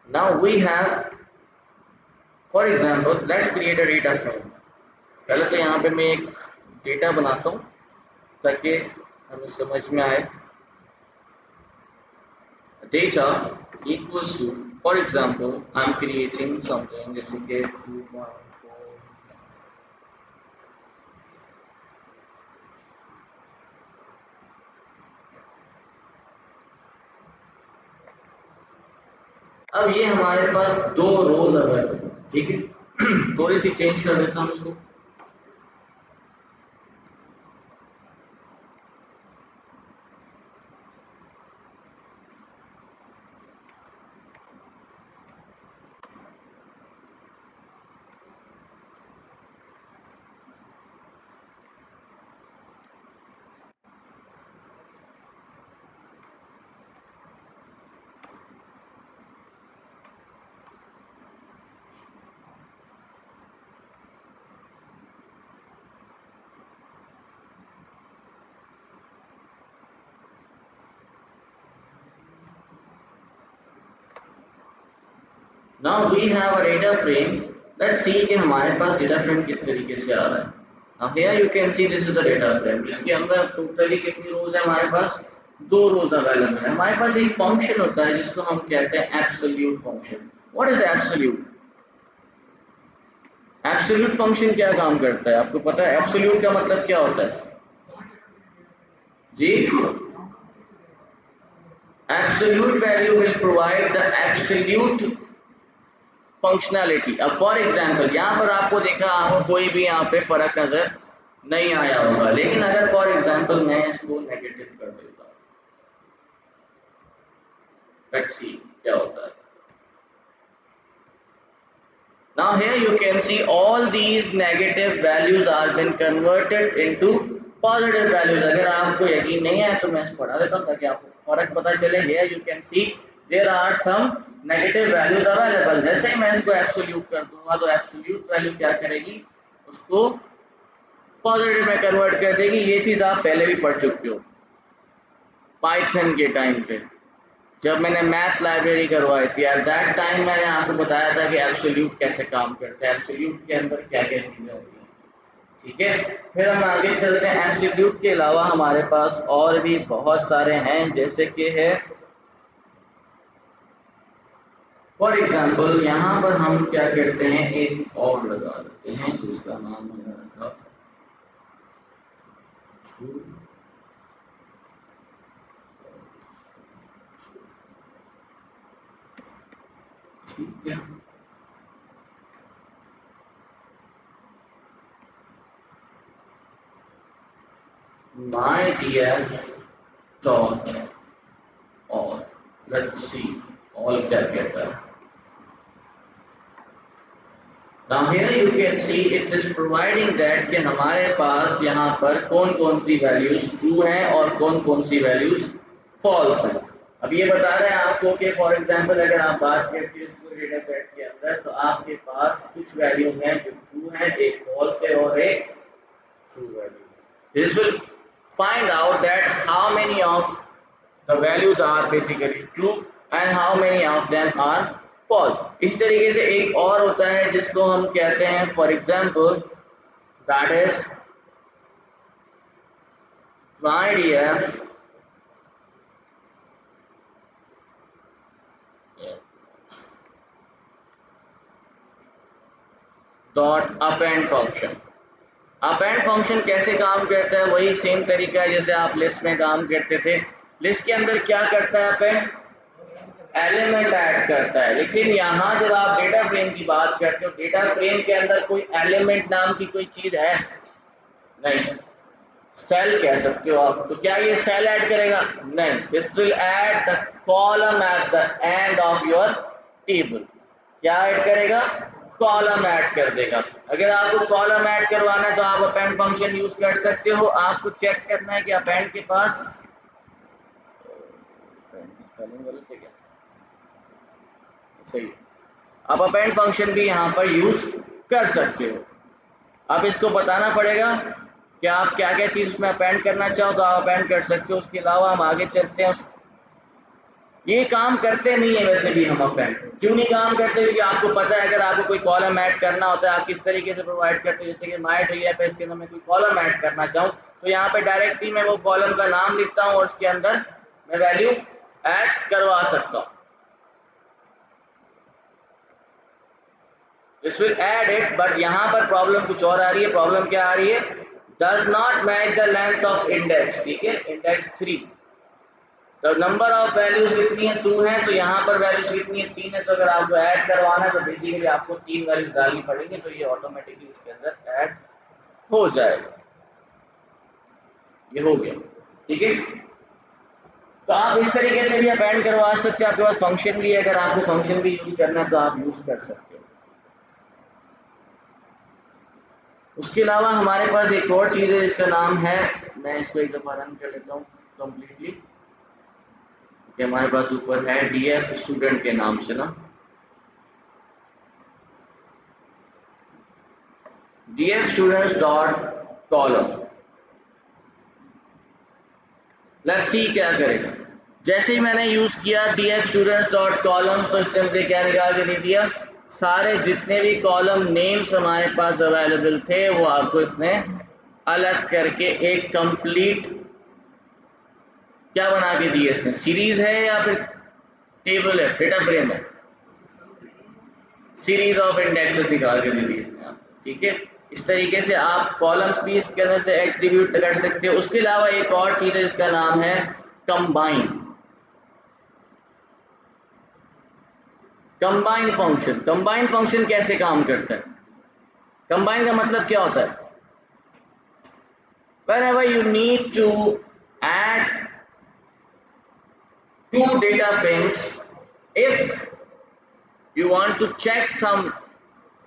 Now we have, for example, let's create a data frame. पहले तो यहाँ पे मैं एक डेटा बनाता हूँ ताकि हमें समझ में आए. Data equals to, for example, I'm creating something जैसे कि 2.4. अब ये हमारे पास दो रोज अवेलेबल है, ठीक है. थोड़ी सी चेंज कर देता हूँ इसको. Now we have a data frame. Let's see कि हमारे पास data frame किस तरीके से आ रहा है. Now here you can see this is the data frame. जिसके अंदर टोटली कितनी रोज है हमारे पास? दो रोज अवेलेबल है. हमारे पास एक फंक्शन होता है जिसको हम कहते हैं absolute function. What is absolute? Absolute function क्या काम करता है आपको पता है? एब्सोल्यूट का मतलब क्या होता है जी? Absolute value will provide the absolute functionality. अब फॉर एग्जांपल यहाँ पर आपको देखा आपको कोई भी यहाँ पे फर्क नजर नहीं आया होगा, लेकिन अगर फॉर एग्जांपल मैं इसको नेगेटिव कर देता हूँ, लेट्स सी क्या होता है. Now here you can see all these negative values are been converted into positive values. अगर आपको यकीन नहीं है तो मैं इसको पढ़ा देता हूँ ताकि आपको फर्क पता चले. Here you can see there are some negative values available. जैसे ही मैं इसको एब्सोल्यूट कर दूंगा तो एब्सोल्यूट वैल्यू क्या करेगी, उसको पॉजिटिव में कन्वर्ट कर देगी. ये चीज़ आप पहले भी पढ़ चुके हो पाइथन के टाइम पे, जब मैंने मैथ लाइब्रेरी करवाई थी. एट दैट टाइम मैंने आपको बताया था कि एब्सोल्यूट कैसे काम करता है, एब्सोल्यूट के अंदर क्या क्या चीज़ें होती हैं, ठीक है. फिर हम आगे चलते हैं. एब्सोल्यूट के अलावा हमारे पास और भी बहुत सारे हैं, जैसे कि है फॉर एग्जाम्पल यहाँ पर हम क्या करते हैं, एक और लगा देते हैं जिसका नाम मैंने रखा ठीक है. MyDF dot all. Let's see all क्या कहता है. Now here you can see it is providing that कि हमारे पास यहाँ पर कौन कौन सी वैल्यूज ट्रू हैं और कौन कौन सी वैल्यूज फॉल्स हैं. अब ये बता रहे हैं आपको कि फॉर एग्जांपल अगर आप बात करते हैं इस डेटा सेट के अंदर तो आपके पास कुछ वैल्यूज हैं जो ट्रू हैं, एक फॉल्स है और एक true value. This will find out that how many of the values are basically true and how many of them are false. इस तरीके से एक और होता है जिसको हम कहते हैं for example that is MyDF dot append function. Append function कैसे काम करता है, वही सेम तरीका है जैसे आप लिस्ट में काम करते थे. लिस्ट के अंदर क्या करता है अपेंड? एलिमेंट ऐड करता है. लेकिन यहाँ जब आप डेटा फ्रेम की बात करते हो, डेटा फ्रेम के अंदर कोई एलिमेंट नाम की कोई चीज है नहीं. सेल कह सकते हो आप, तो क्या ये सेल ऐड करेगा? नहीं. This will add the column at the end of your table. क्या ऐड करेगा? कॉलम ऐड कर देगा. अगर आपको कॉलम ऐड करवाना है तो आप अपेंड फंक्शन यूज कर सकते हो. आपको चेक करना है कि अपेंड के पास स्पेलिंग गलत है क्या, सही है. आप अपेंड फंक्शन भी यहाँ पर यूज कर सकते हो. अब इसको बताना पड़ेगा कि आप क्या क्या चीज़ उसमें अपेंड करना चाहो तो आप अपेंड कर सकते हो. उसके अलावा हम आगे चलते हैं. ये काम करते नहीं है वैसे भी हम अपेंड। क्यों नहीं काम करते? क्योंकि आपको पता है अगर आपको कोई कॉलम ऐड करना होता है आप किस तरीके से प्रोवाइड करते हो। जैसे कि MyDFS के अंदर मैं कोई कॉलम ऐड करना चाहूँ तो यहाँ पे डायरेक्टली मैं वो कॉलम का नाम लिखता हूँ और उसके अंदर मैं वैल्यू ऐड करवा सकता हूँ। This will add it, but यहाँ पर प्रॉब्लम कुछ और आ रही है। प्रॉब्लम क्या आ रही है? Does not match the length of index. ठीक है, इंडेक्स 3, तो नंबर ऑफ वैल्यूज कितनी है? 2 है, तो यहाँ पर वैल्यूज कितनी है? 3 है। तो अगर आपको ऐड करवाना है तो बेसिकली आपको 3 वैल्यूज डालनी पड़ेंगी, तो ये ऑटोमेटिकली इसके अंदर ऐड हो जाएगा। ये हो गया। ठीक है, तो आप इस तरीके से भी अपेंड करवा सकते हो। आपके पास फंक्शन भी है, अगर आपको फंक्शन भी यूज करना है तो आप यूज कर सकते हो। उसके अलावा हमारे पास एक और चीज़ है जिसका नाम है, मैं इसको एक दफ़ा रन कर लेता हूँ कम्प्लीटली। हमारे पास ऊपर है DF स्टूडेंट के नाम से ना, DF students dot column. Let's see क्या करेगा। जैसे ही मैंने यूज किया DF स्टूडेंट्स डॉट कॉलम्स, तो इसने मुझे क्या निकाल के दे दिया? सारे जितने भी कॉलम नेम्स हमारे पास अवेलेबल थे वो आपको इसने अलग करके एक कंप्लीट क्या बना के दिए इसने? सीरीज है या फिर टेबल है, डेटा फ्रेम है? सीरीज ऑफ इंडेक्सेस निकाल के दे दी इसने आपको। ठीक है, इस तरीके से आप कॉलम्स भी इसके अंदर से एग्जीक्यूट कर सकते हो। उसके अलावा एक और चीज़ है जिसका नाम है combine. Combine function. Combine function कैसे काम करता है? कंबाइन का मतलब क्या होता है? whenever you need to add two data frames, if you want to check some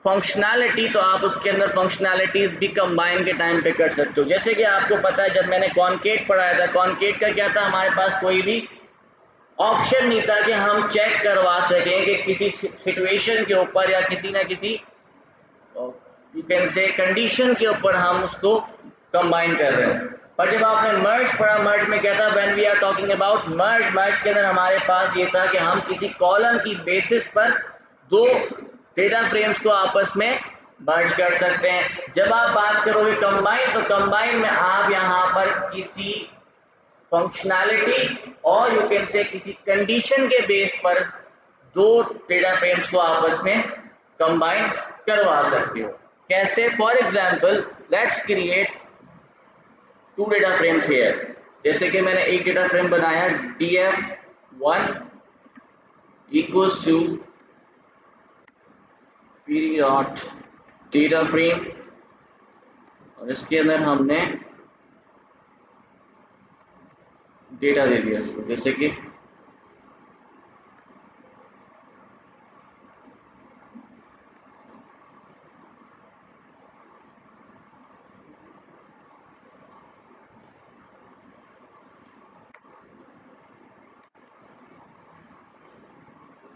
functionality, तो आप उसके अंदर फंक्शनैलिटीज भी कंबाइन के टाइम पे कर सकते हो। जैसे कि आपको पता है जब मैंने कॉन्केट पढ़ाया था, कॉन्केट का क्या था? हमारे पास कोई भी ऑप्शन नहीं था कि हम चेक करवा सकें कि किसी सिचुएशन के ऊपर या किसी ना किसी यू कैन से कंडीशन के ऊपर हम उसको कंबाइन कर रहे हैं। पर जब आपने मर्ज पढ़ा, मर्ज में क्या था? When we are talking about merge, merge के अंदर हमारे पास ये था कि हम किसी कॉलम की बेसिस पर दो डेटा फ्रेम्स को आपस में मर्ज कर सकते हैं। जब आप बात करोगे कंबाइन, तो कंबाइन में आप यहाँ पर किसी फंक्शनैलिटी और यू कैन से किसी कंडीशन के बेस पर दो डेटा फ्रेम्स को आपस में कंबाइन करवा सकते हो। कैसे? For example let's create two data frames here. जैसे कि मैंने एक डेटा फ्रेम बनाया df1 equals to period data frame, और इसके अंदर हमने डेटा दे दिया इसको। जैसे कि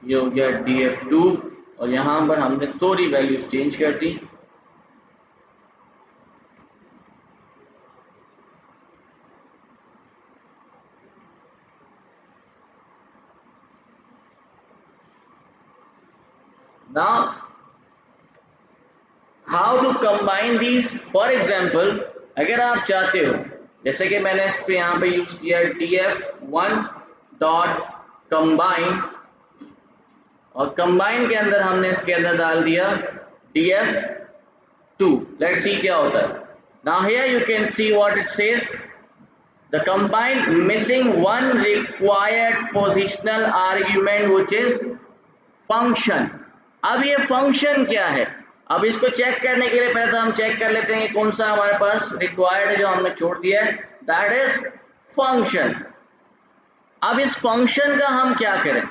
ये हो गया df2, और यहाँ पर हमने थोड़ी वैल्यूज चेंज कर दी। Now how to combine these? For example अगर आप चाहते हो, जैसे कि मैंने इस पे यहाँ पे यूज किया df1 डॉट कंबाइन, और कंबाइन के अंदर हमने इसके अंदर डाल दिया df2। लेट्स सी क्या होता है। Now here you can see what it says, the combine missing one required positional argument which is function. अब ये फंक्शन क्या है? अब इसको चेक करने के लिए पहले तो हम चेक कर लेते हैं कि कौन सा हमारे पास रिक्वायर्ड है जो हमने छोड़ दिया है, दैट इज फंक्शन। अब इस फंक्शन का हम क्या करें?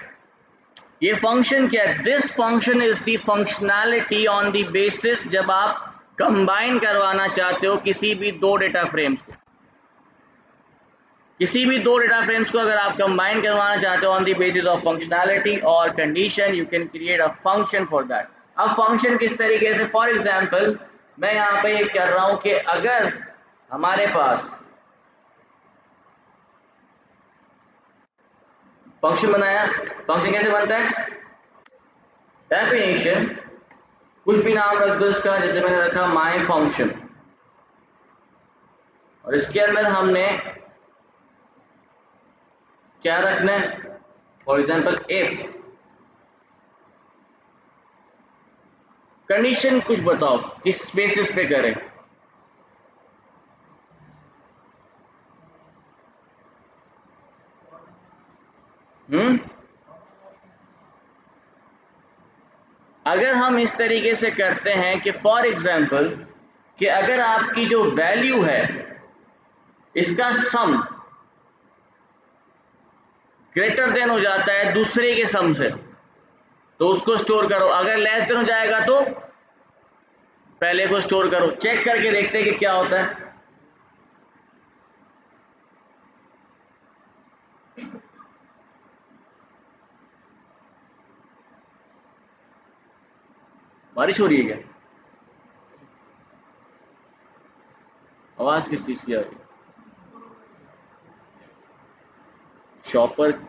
ये फंक्शन क्या है? This function is the functionality on the basis, जब आप कंबाइन करवाना चाहते हो किसी भी दो डेटा फ्रेम्स को, किसी भी दो डेटा फ्रेम्स को अगर आप कंबाइन करवाना चाहते हो on the basis of functionality और condition, you can create a function for that. अब फंक्शन किस तरीके से? फॉर एग्जांपल मैं यहाँ पे ये कर रहा हूँ कि अगर हमारे पास फंक्शन बनाया, फंक्शन कैसे बनता है? डेफिनेशन, कुछ भी नाम रख दो इसका, जैसे मैंने रखा माय फंक्शन, और इसके अंदर हमने क्या रखना है? फॉर एग्जाम्पल इफ, कंडीशन कुछ बताओ किस बेसिस पे करें? अगर हम इस तरीके से करते हैं कि फॉर एग्जाम्पल कि अगर आपकी जो वैल्यू है इसका सम ग्रेटर देन हो जाता है दूसरे के सम से, तो उसको स्टोर करो, अगर लेस देन हो जाएगा तो पहले को स्टोर करो। चेक करके देखते हैं कि क्या होता है। बारिश हो रही है क्या? आवाज किस चीज की आ रही है? शॉप पर?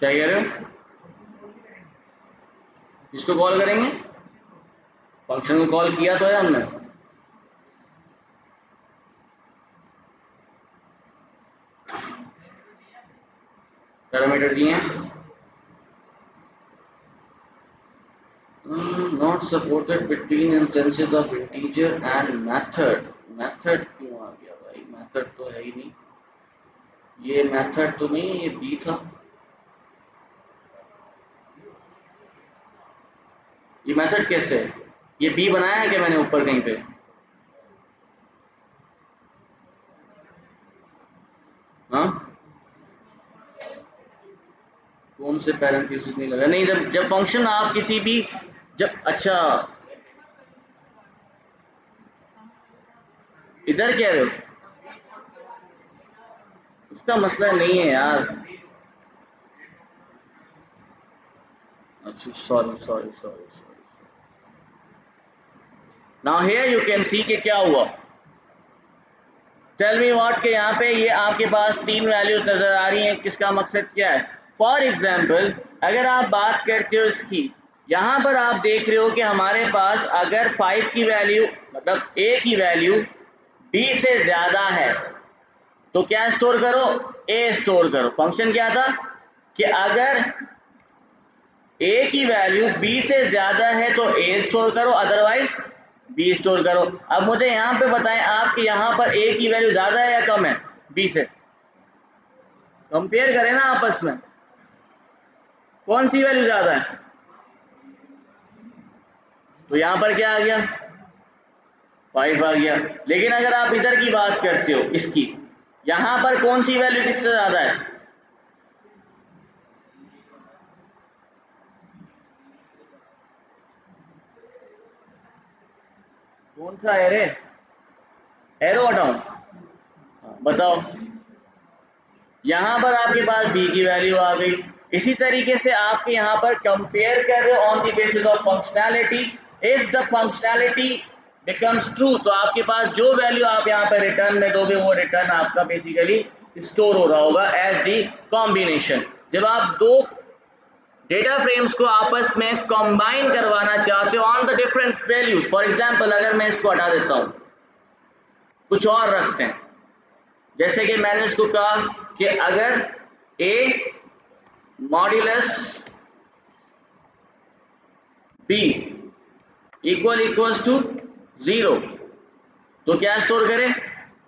क्या कह रहे हो? किसको कॉल करेंगे? फंक्शन को कॉल किया तो है हमने। पैरामीटर दिए हैं, not supported between instances of integer and method. Method क्यों आ गया भाई? मेथड तो है ही नहीं, ये मेथड तो नहीं, ये बी था। ये मेथड कैसे है? ये बी बनाया है क्या मैंने ऊपर कहीं पे? हाँ, कौन से पैरेंथेसिस नहीं लगा? नहीं, जब फंक्शन आप किसी भी, जब, अच्छा इधर कह रहे हो, उसका मसला नहीं है यार। अच्छा, sorry sorry sorry sorry. Now here you can सी कि क्या हुआ। टेल मी व्हाट, के यहाँ पे ये आपके पास तीन वैल्यूज नजर आ रही हैं, किसका मकसद क्या है? फॉर एग्जाम्पल अगर आप बात करते हो इसकी, यहाँ पर आप देख रहे हो कि हमारे पास अगर 5 की वैल्यू, मतलब a की वैल्यू b से ज्यादा है तो क्या स्टोर करो? a स्टोर करो। फंक्शन क्या था कि अगर a की वैल्यू b से ज्यादा है तो a स्टोर करो, अदरवाइज b स्टोर करो। अब मुझे यहाँ पे बताएं आपके यहाँ पर a की वैल्यू ज्यादा है या कम है b से? कंपेयर करें ना आपस में, कौन सी वैल्यू ज्यादा है? तो यहाँ पर क्या आ गया? 5 आ गया। लेकिन अगर आप इधर की बात करते हो इसकी, यहाँ पर कौन सी वैल्यू किससे ज्यादा है? कौन सा एरे? एरो हटाऊं? बताओ। यहाँ पर आपके पास b की वैल्यू आ गई। इसी तरीके से आपके यहाँ पर कंपेयर कर रहे हो on the basis of functionality. If the functionality becomes true तो आपके पास जो वैल्यू आप यहाँ पर रिटर्न में दोगे वो रिटर्न आपका बेसिकली स्टोर हो रहा होगा एज दी कॉम्बिनेशन। जब आप दो डेटा फ्रेम्स को आपस में कंबाइन करवाना चाहते हो on the different values, for example अगर मैं इसको हटा देता हूँ, कुछ और रखते हैं, जैसे कि मैंने इसको कहा कि अगर a modulus b equals to 0, तो क्या स्टोर करें?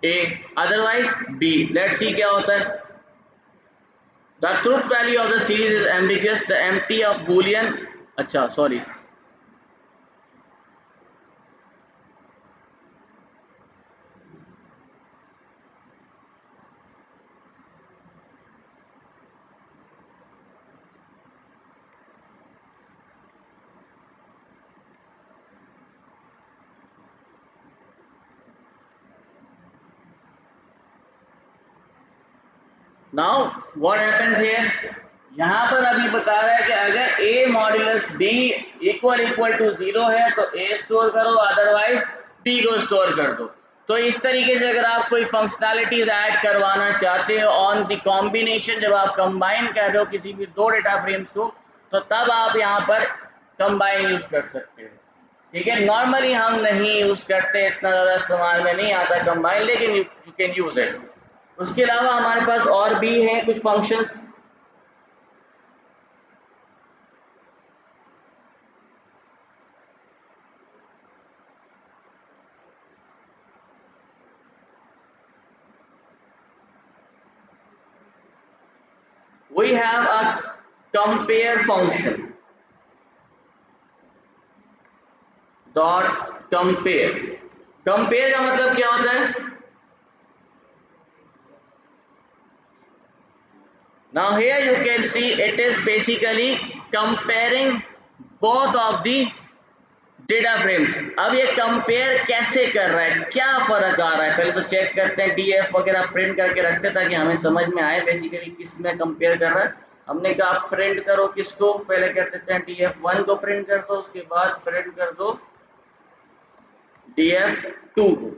A, otherwise b. Let's see क्या होता है। The truth value of the series is ambiguous, the empty of Boolean, अच्छा sorry, now what happens here, यहाँ पर अभी बता रहा है कि अगर a modulus b equal to 0 है तो a स्टोर करो, अदरवाइज b को स्टोर कर दो। तो इस तरीके से अगर आप कोई फंक्शनैलिटीज ऐड करवाना चाहते हो ऑन द कॉम्बिनेशन, जब आप कंबाइन कर रहे हो किसी भी दो डेटा फ्रेम्स को, तो तब आप यहाँ पर कंबाइन यूज कर सकते हो। ठीक है, नॉर्मली हम नहीं यूज करते, इतना ज़्यादा इस्तेमाल में नहीं आता कंबाइन, लेकिन यू कैन यूज इट। उसके अलावा हमारे पास और भी हैं कुछ functions. We have a compare function dot compare। compare का मतलब क्या होता है? Now here you can see it is basically comparing both of the data frames. अब ये कंपेयर कैसे कर रहा है, क्या फर्क आ रहा है, पहले तो चेक करते हैं। डीएफ वगैरह प्रिंट करके रखते हैं ताकि हमें समझ में आए बेसिकली किस में कंपेयर कर रहा है। हमने कहा प्रिंट करो किसको, पहले कह देते हैं df1 को प्रिंट कर दो, उसके बाद प्रिंट कर दो df2 को।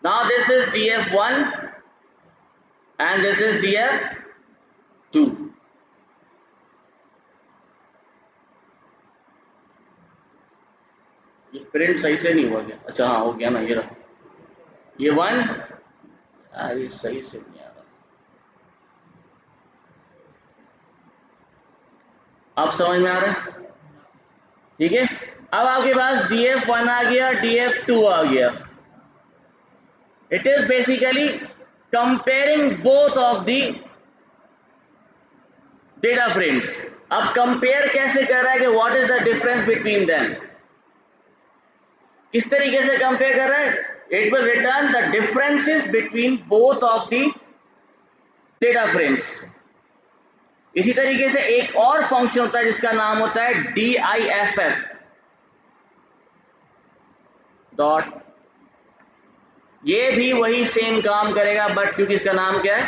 Now this is df1 and this is df2। ये प्रिंट सही से नहीं हुआ क्या? अच्छा हाँ हो गया ना, ये रहा, ये 1, ये सही से नहीं आ रहा। आप समझ में आ रहा है? ठीक है, अब आपके पास df1 आ गया, df2 आ गया। It is basically comparing both of the data frames. अब कंपेयर कैसे कर रहा है कि what is the difference between them, किस तरीके से कंपेयर कर रहा है? It will return the differences between both of the data frames. इसी तरीके से एक और फंक्शन होता है जिसका नाम होता है diff डॉट, ये भी वही सेम काम करेगा बट क्योंकि इसका नाम क्या है?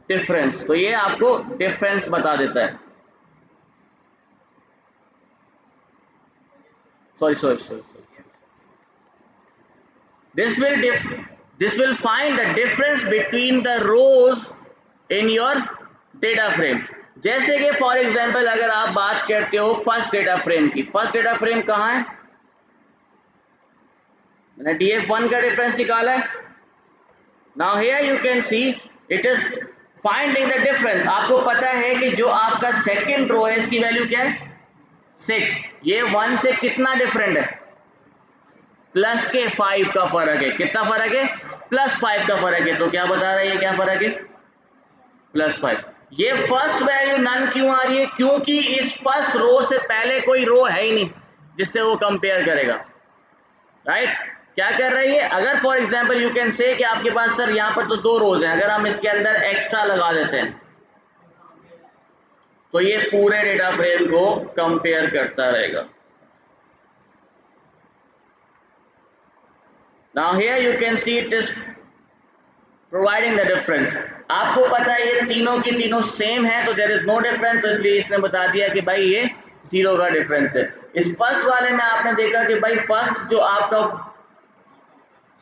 डिफरेंस, तो ये आपको डिफरेंस बता देता है। Sorry this will find the difference between the rows in your data frame। जैसे कि फॉर एग्जांपल अगर आप बात करते हो फर्स्ट डेटा फ्रेम की, फर्स्ट डेटा फ्रेम कहाँ है? मैंने df1 का डिफरेंस निकाला है। Now here you can see it is finding the difference. आपको पता है कि जो आपका सेकंड रो है इसकी वैल्यू क्या है? 6। ये 1 से कितना डिफरेंट है? प्लस के 5 का फर्क है। कितना फर्क है? प्लस 5 का फर्क है। तो क्या बता रहा है ये, क्या फर्क है? प्लस 5। ये फर्स्ट वैल्यू नन क्यों आ रही है? क्योंकि इस फर्स्ट रो से पहले कोई रो है ही नहीं जिससे वो कंपेयर करेगा, राइट? क्या कर रही है? अगर फॉर एग्जांपल यू कैन से कि आपके पास सर यहाँ पर तो 2 रोज हैं, अगर हम इसके अंदर एक्स्ट्रा लगा देते हैं तो ये पूरे डेटा फ्रेम को कंपेयर करता रहेगा। Now here you can see it is providing the difference। आपको पता है ये तीनों की तीनों सेम है तो देयर इज नो डिफरेंस, तो इसलिए इसने बता दिया कि भाई ये 0 का डिफरेंस है। इस फर्स्ट वाले में आपने देखा कि भाई फर्स्ट जो आपका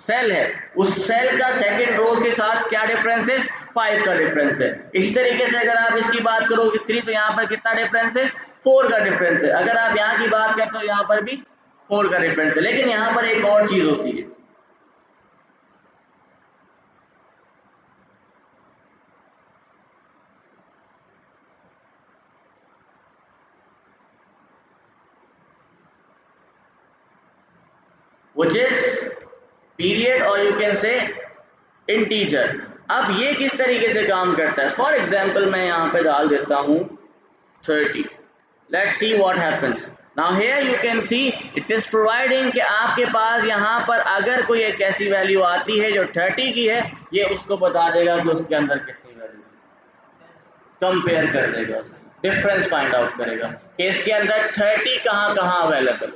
सेल है उस सेल का सेकंड रो के साथ क्या डिफरेंस है? 5 का डिफरेंस है। इसी तरीके से अगर आप इसकी बात करोगे 3, तो यहाँ पर कितना डिफरेंस है? 4 का डिफरेंस है। अगर आप यहाँ की बात करते हो यहाँ पर भी 4 का डिफरेंस है। लेकिन यहाँ पर एक और चीज होती है, which is period or you can say integer। अब ये किस तरीके से काम करता है, फॉर एग्जाम्पल मैं यहाँ पे डाल देता हूँ 30। Let's see what happens. Now here you can see it is providing कि आपके पास यहाँ पर अगर कोई एक ऐसी वैल्यू आती है जो 30 की है, ये उसको बता देगा कि उसके अंदर कितनी वैल्यू, कंपेयर कर देगा, डिफरेंस फाइंड आउट करेगा कि इसके अंदर 30 कहाँ कहाँ अवेलेबल।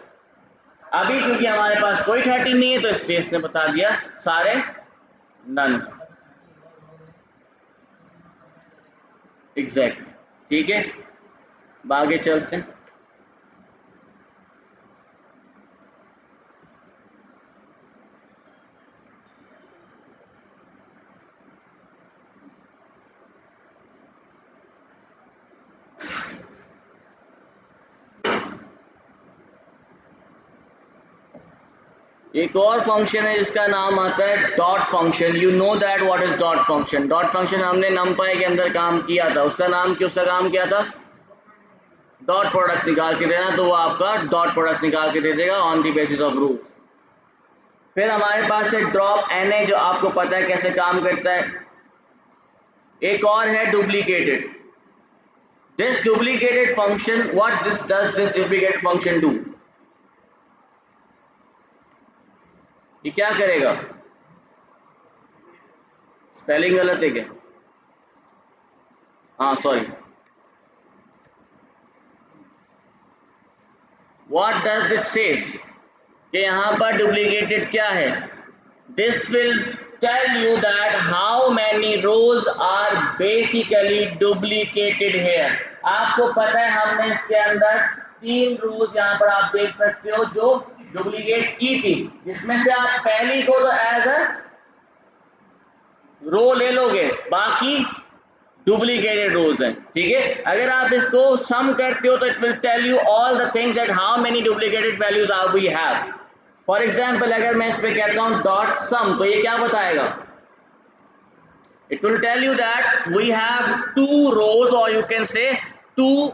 अभी क्योंकि हमारे पास कोई 30 नहीं है तो इसलिए इसने बता दिया सारे नन। एग्जैक्टली, ठीक है, आगे चलते हैं। एक और फंक्शन है जिसका नाम आता है dot function. You know that what is dot function. Dot function हमने numpy के अंदर काम किया था, उसका काम क्या था, डॉट प्रोडक्ट्स निकाल के देना, तो वो आपका डॉट प्रोडक्ट्स निकाल के दे देगा on the basis of rules. फिर हमारे पास है ड्रॉप na जो आपको पता है कैसे काम करता है। एक और है duplicated. This duplicated function, what this does this duplicated function do, ये क्या करेगा, स्पेलिंग गलत है क्या, हाँ sorry, what does this says कि यहाँ पर डुप्लीकेटेड क्या है, this will tell you that how many rows are basically duplicated here. आपको पता है हमने इसके अंदर 3 रोज यहाँ पर आप देख सकते हो जो डुप्लीकेट की थी, जिसमें से आप पहली को तो एज अ रो ले लोगे, बाकी डुप्लीकेटेड रोज हैं, ठीक है। अगर आप इसको सम करते हो तो it will tell you all the things that how many duplicated values are we have. For example अगर मैं इस पे कहता हूँ डॉट सम, तो ये क्या बताएगा, it will tell you that we have 2 rows और you can say 2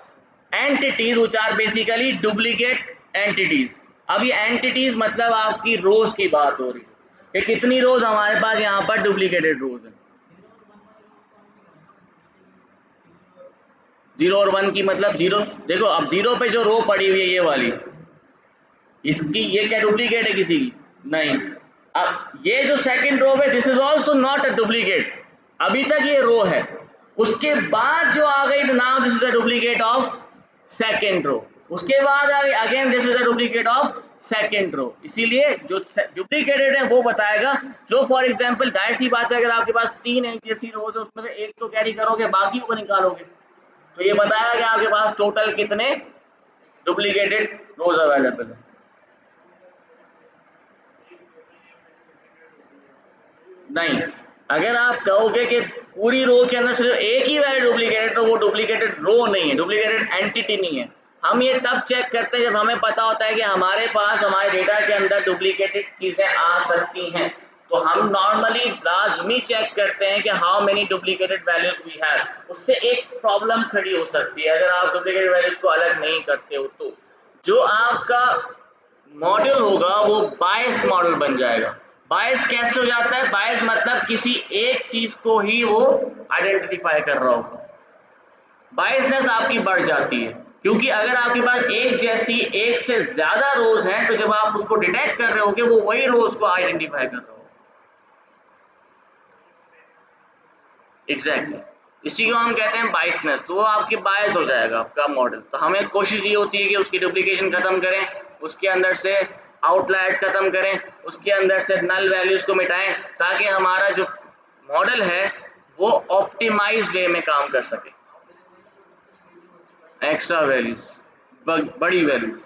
entities which are basically duplicate entities. अब ये एंटिटीज मतलब आपकी रोज की बात हो रही है कि कितनी रोज हमारे पास यहाँ पर डुप्लीकेटेड रोज है। 0 और 1 की मतलब 0, देखो अब 0 पे जो रो पड़ी हुई है ये वाली, इसकी ये क्या डुप्लीकेट है किसी की, नहीं। अब ये जो सेकंड रो है this is also not a duplicate, अभी तक ये रो है, उसके बाद जो आ गई now this is a duplicate of second row, उसके बाद आ गई again this is a duplicate of second row. इसीलिए जो डुप्लीकेटेड है वो बताएगा, जो फॉर एग्जांपल जाहिर सी बात है अगर आपके पास 3 ऐसी रोज है उसमें से एक तो कैरी करोगे बाकी को निकालोगे, तो ये बताएगा कि आपके पास टोटल कितने डुप्लीकेटेड रोज अवेलेबल है। नहीं, अगर आप कहोगे कि पूरी रो के अंदर सिर्फ एक ही वैल्यू डुप्लीकेटेड, तो वो डुप्लीकेटेड रो नहीं है, डुप्लीकेटेड एंटिटी नहीं है। हम ये तब चेक करते हैं जब हमें पता होता है कि हमारे पास हमारे डेटा के अंदर डुप्लीकेटेड चीजें आ सकती हैं, तो हम नॉर्मली लाजमी चेक करते हैं कि how many duplicated values we have. उससे एक प्रॉब्लम खड़ी हो सकती है अगर आप डुप्लीकेटेड वैल्यूज को अलग नहीं करते हो, तो जो आपका मॉडल होगा वो बायस मॉडल बन जाएगा। बायस कैसे हो जाता है, बायस मतलब किसी एक चीज को ही वो आइडेंटिफाई कर रहा हो, बायसनेस आपकी बढ़ जाती है, क्योंकि अगर आपके पास एक जैसी एक से ज्यादा रोज हैं तो जब आप उसको डिटेक्ट कर रहे होगे वो वही रोज को आइडेंटिफाई कर रहा हो। एग्जैक्टली, इसी को हम कहते हैं बायसनेस, तो वो आपके बायस हो जाएगा आपका मॉडल। तो हमें कोशिश ये होती है कि उसकी डुप्लीकेशन खत्म करें, उसके अंदर से आउटलायर्स खत्म करें, उसके अंदर से नल वैल्यूज को मिटाएं, ताकि हमारा जो मॉडल है वो ऑप्टिमाइज वे में काम कर सके। एक्स्ट्रा वैल्यूज, बड़ी वैल्यूज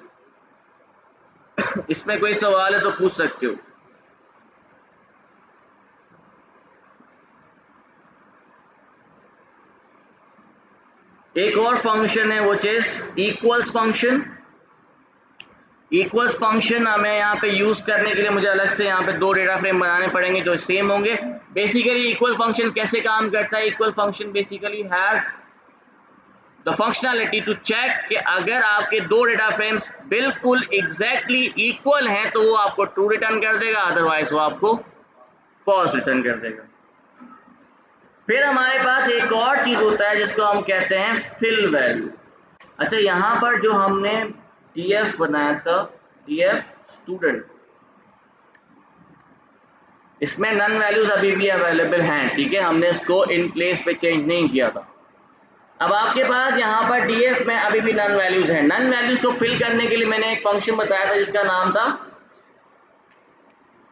इसमें कोई सवाल है तो पूछ सकते हो। एक और फंक्शन है वो चीज इक्वल्स फंक्शन। इक्वल्स फंक्शन हमें यहाँ पे यूज करने के लिए मुझे अलग से यहाँ पे 2 डेटा फ्रेम बनाने पड़ेंगे जो सेम होंगे। बेसिकली इक्वल फंक्शन कैसे काम करता है, equal function basically has the functionality to check कि अगर आपके दो डेटा फ्रेम्स बिल्कुल एग्जैक्टली इक्वल हैं तो वो आपको ट्रू रिटर्न कर देगा, अदरवाइज वो आपको फॉल्स रिटर्न कर देगा। फिर हमारे पास एक और चीज होता है जिसको हम कहते हैं फिल वैल्यू। अच्छा, यहाँ पर जो हमने df बनाया था, df स्टूडेंट, इसमें नन वैल्यूज अभी भी अवेलेबल हैं, ठीक है, हमने इसको इन प्लेस पे चेंज नहीं किया था। अब आपके पास यहाँ पर df में अभी भी नन वैल्यूज हैं। नन वैल्यूज को फिल करने के लिए मैंने एक फंक्शन बताया था जिसका नाम था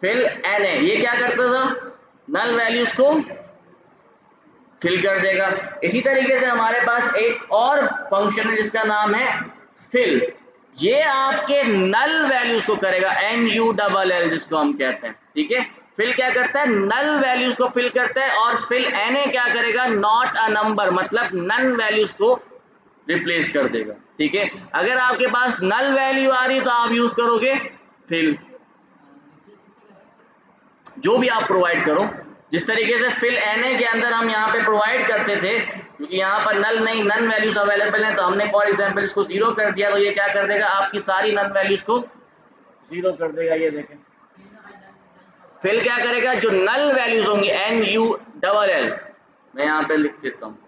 फिल na। ये क्या करता था, नल वैल्यूज को फिल कर देगा। इसी तरीके से हमारे पास एक और फंक्शन है जिसका नाम है फिल। ये आपके नल वैल्यूज को करेगा, NULL जिसको हम कहते हैं, ठीक है। फिल क्या करता है, नल वैल्यूज को फिल करता है, और फिल NA क्या करेगा, नॉट अ नंबर, मतलब नन वैल्यूज को रिप्लेस कर देगा, ठीक है। अगर आपके पास नल वैल्यू आ रही है तो आप यूज करोगे फिल, जो भी आप प्रोवाइड करो। जिस तरीके से फिल NA के अंदर हम यहाँ पे प्रोवाइड करते थे, क्योंकि यहाँ पर नल नहीं, नन वैल्यूज अवेलेबल हैं, तो हमने फॉर एग्जांपल इसको 0 कर दिया, तो ये क्या कर देगा, आपकी सारी नन वैल्यूज को 0 कर देगा। ये देखें, फिल क्या करेगा, जो नल वैल्यूज होंगी NULL, मैं यहाँ पे लिख देता हूँ,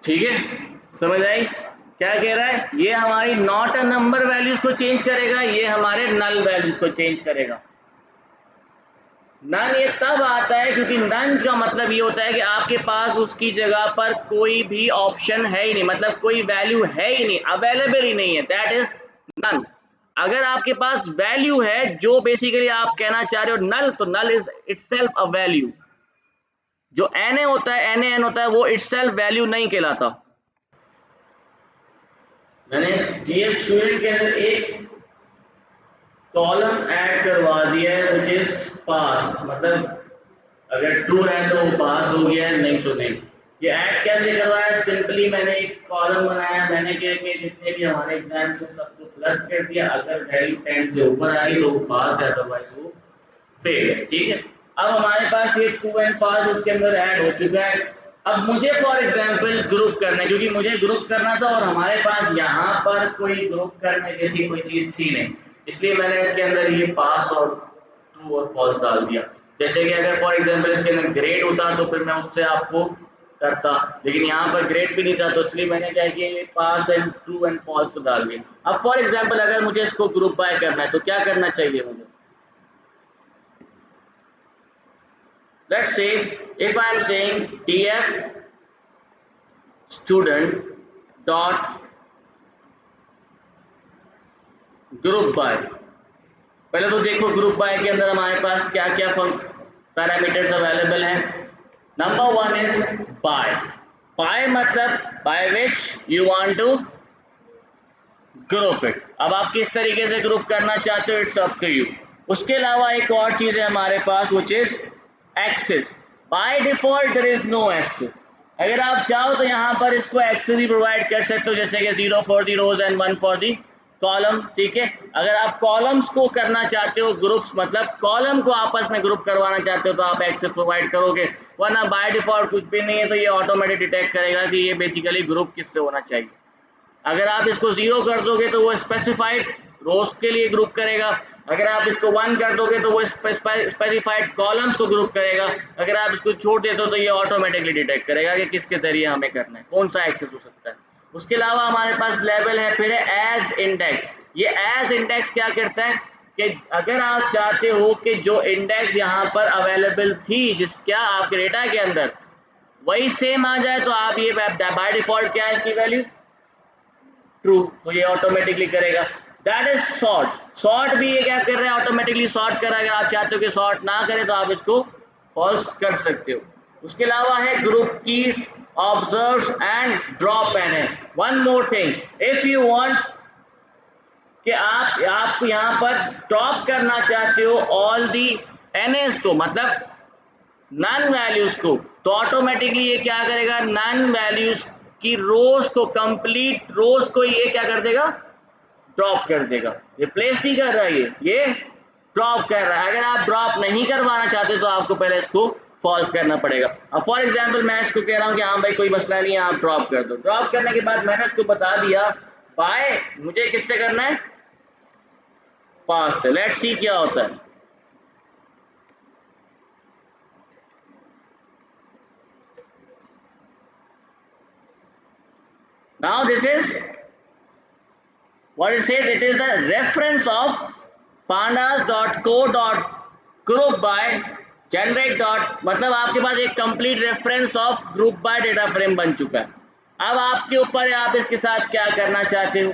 ठीक है, समझ आई क्या कह रहा है। ये हमारी नॉट अ नंबर वैल्यूज को चेंज करेगा, ये हमारे नल वैल्यूज को चेंज करेगा। नन ये तब आता है क्योंकि नन का मतलब ये होता है कि आपके पास उसकी जगह पर कोई भी ऑप्शन है ही नहीं, मतलब कोई वैल्यू है ही नहीं, अवेलेबल ही नहीं है, दैट इज नन। अगर आपके पास वैल्यू है, जो बेसिकली आप कहना चाह रहे हो नल, तो null is itself a value. जो NA होता है, NaN होता है, वो इटसेल्फ वैल्यू नहीं कहलाता। मैंने df स्टूडेंट के अंदर एक कॉलम ऐड करवा दिया है व्हिच इज पास, मतलब अगर ट्रू है तो वो पास हो गया, नहीं तो नहीं। ये ऐड कैसे करवाया, सिंपली मैंने एक कॉलम बनाया, मैंने क्या कि जितने भी हमारे एग्जाम से सबको प्लस कर दिया, अगर वैल्यू 10 से ऊपर आई तो वो पास है, अदरवाइज वो फेल है, ठीक है। अब हमारे पास ये ट्रू एंड पास इसके अंदर ऐड हो चुका है। अब मुझे फॉर एग्जांपल ग्रुप करना है, क्योंकि मुझे ग्रुप करना था और हमारे पास यहाँ पर कोई ग्रुप करने जैसी कोई चीज थी नहीं, इसलिए मैंने इसके अंदर ये पास और ट्रू और फॉल्स डाल दिया। जैसे कि अगर फॉर एग्जांपल इसके अंदर ग्रेड होता तो फिर मैं उससे आपको करता, लेकिन यहाँ पर ग्रेड भी नहीं था, तो इसलिए मैंने क्या किया, ये पास एंड ट्रू एंड फॉल्स को डाल दिया। अब फॉर एग्जांपल अगर मुझे इसको ग्रुप बाय करना है तो क्या करना चाहिए मुझे, let's say if I am saying df student dot group by, पहले तो देखो ग्रुप बाय के अंदर हमारे पास क्या क्या पैरामीटर्स अवेलेबल हैं। Number 1 is by. बाय मतलब by which you want to group it. अब आप किस तरीके से ग्रुप करना चाहते हो, इट्स अप टू यू। उसके अलावा एक और चीज है हमारे पास which is access. By default there is no access, अगर आप चाहो तो यहाँ पर इसको एक्सेस ही प्रोवाइड कर सकते हो, जैसे कि 0 for the rows and 1 for the column, ठीक है। अगर आप कॉलम्स को करना चाहते हो ग्रुप्स, मतलब कॉलम को आपस में ग्रुप करवाना चाहते हो, तो आप एक्सेस प्रोवाइड करोगे, वरना बाय डिफॉल्ट कुछ भी नहीं है, तो ये ऑटोमेटिक डिटेक्ट करेगा कि ये बेसिकली ग्रुप किससे होना चाहिए। अगर आप इसको 0 कर दोगे तो वो स्पेसिफाइड रोज के लिए ग्रुप करेगा, अगर आप इसको 1 कर दोगे तो वो स्पेसिफाइड कॉलम्स को ग्रुप करेगा, अगर आप इसको छोड़ देते हो तो ये ऑटोमेटिकली डिटेक्ट करेगा कि किसके जरिए हमें करना है, कौन सा एक्सेस हो सकता है। उसके अलावा हमारे पास लेवल है, फिर है एज इंडेक्स। ये एज इंडेक्स क्या करता है कि अगर आप चाहते हो कि जो इंडेक्स यहाँ पर अवेलेबल थी जिसका आपके डेटा के अंदर वही सेम आ जाए, तो आप ये बाय डिफॉल्ट क्या है इसकी वैल्यू ट्रू, तो ये ऑटोमेटिकली करेगा। That is sort. सॉर्ट भी ये क्या कर रहा है, ऑटोमेटिकली सॉर्ट कर रहा है। अगर आप चाहते हो कि सॉर्ट ना करे तो आप इसको फॉल्स कर सकते हो। उसके अलावा है group keys, observes and dropna है। One more thing, if you want कि आप यहाँ पर ड्रॉप करना चाहते हो ऑल दी एनएस को, मतलब नन वैल्यूज को, तो ऑटोमेटिकली ये क्या करेगा, नन वैल्यूज की रोज को, कंप्लीट रोज को ये क्या कर देगा, ड्रॉप कर देगा। रिप्लेस नहीं कर रहा है, ये ड्रॉप कर रहा है। अगर आप ड्रॉप नहीं करवाना चाहते तो आपको पहले इसको फॉल्स करना पड़ेगा। अब फॉर एग्जांपल मैं इसको कह रहा हूँ कि हाँ भाई कोई मसला नहीं है, आप ड्रॉप कर दो। ड्रॉप करने के बाद मैंने इसको बता दिया बाय, मुझे किससे करना है, पास से। लेट्स सी क्या होता है। Now this is what it says, it is the reference of pandas.co.group by generate dot, मतलब आपके पास एक complete reference of group by data frame बन चुका है। अब आपके ऊपर है आप इसके साथ क्या करना चाहते हो,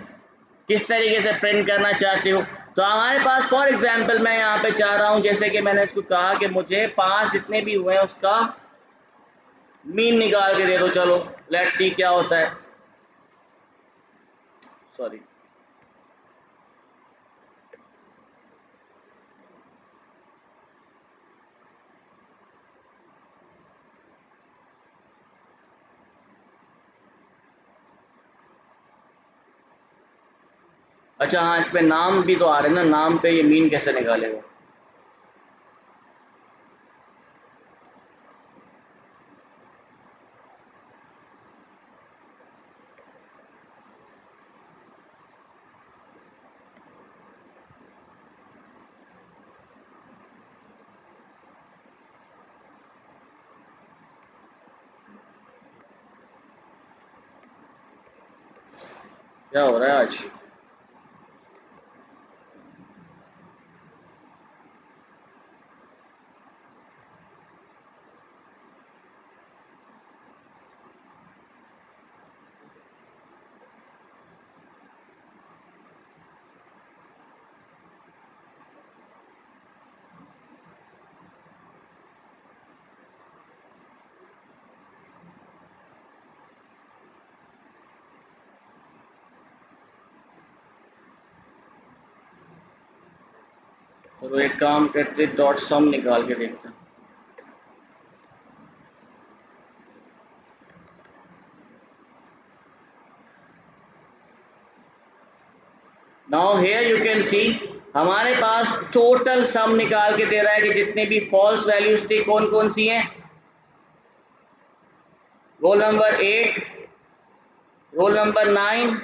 किस तरीके से प्रिंट करना चाहते हो। तो हमारे पास फॉर एग्जांपल मैं यहाँ पे चाह रहा हूँ, जैसे कि मैंने इसको कहा कि मुझे 5 जितने भी हुए हैं उसका मीन निकाल के दे दो। चलो लेट्स सी क्या होता है। सॉरी, अच्छा हाँ, इस पे नाम भी तो आ रहे हैं ना, नाम पे ये मीन कैसे निकालेगा। क्या हो रहा है आज। चलो एक काम करते, डॉट सम निकाल के देखते हैं। नाउ हियर यू कैन सी हमारे पास टोटल सम निकाल के दे रहा है कि जितने भी फॉल्स वैल्यूज थी कौन कौन सी हैं। Roll number 8, roll number 9,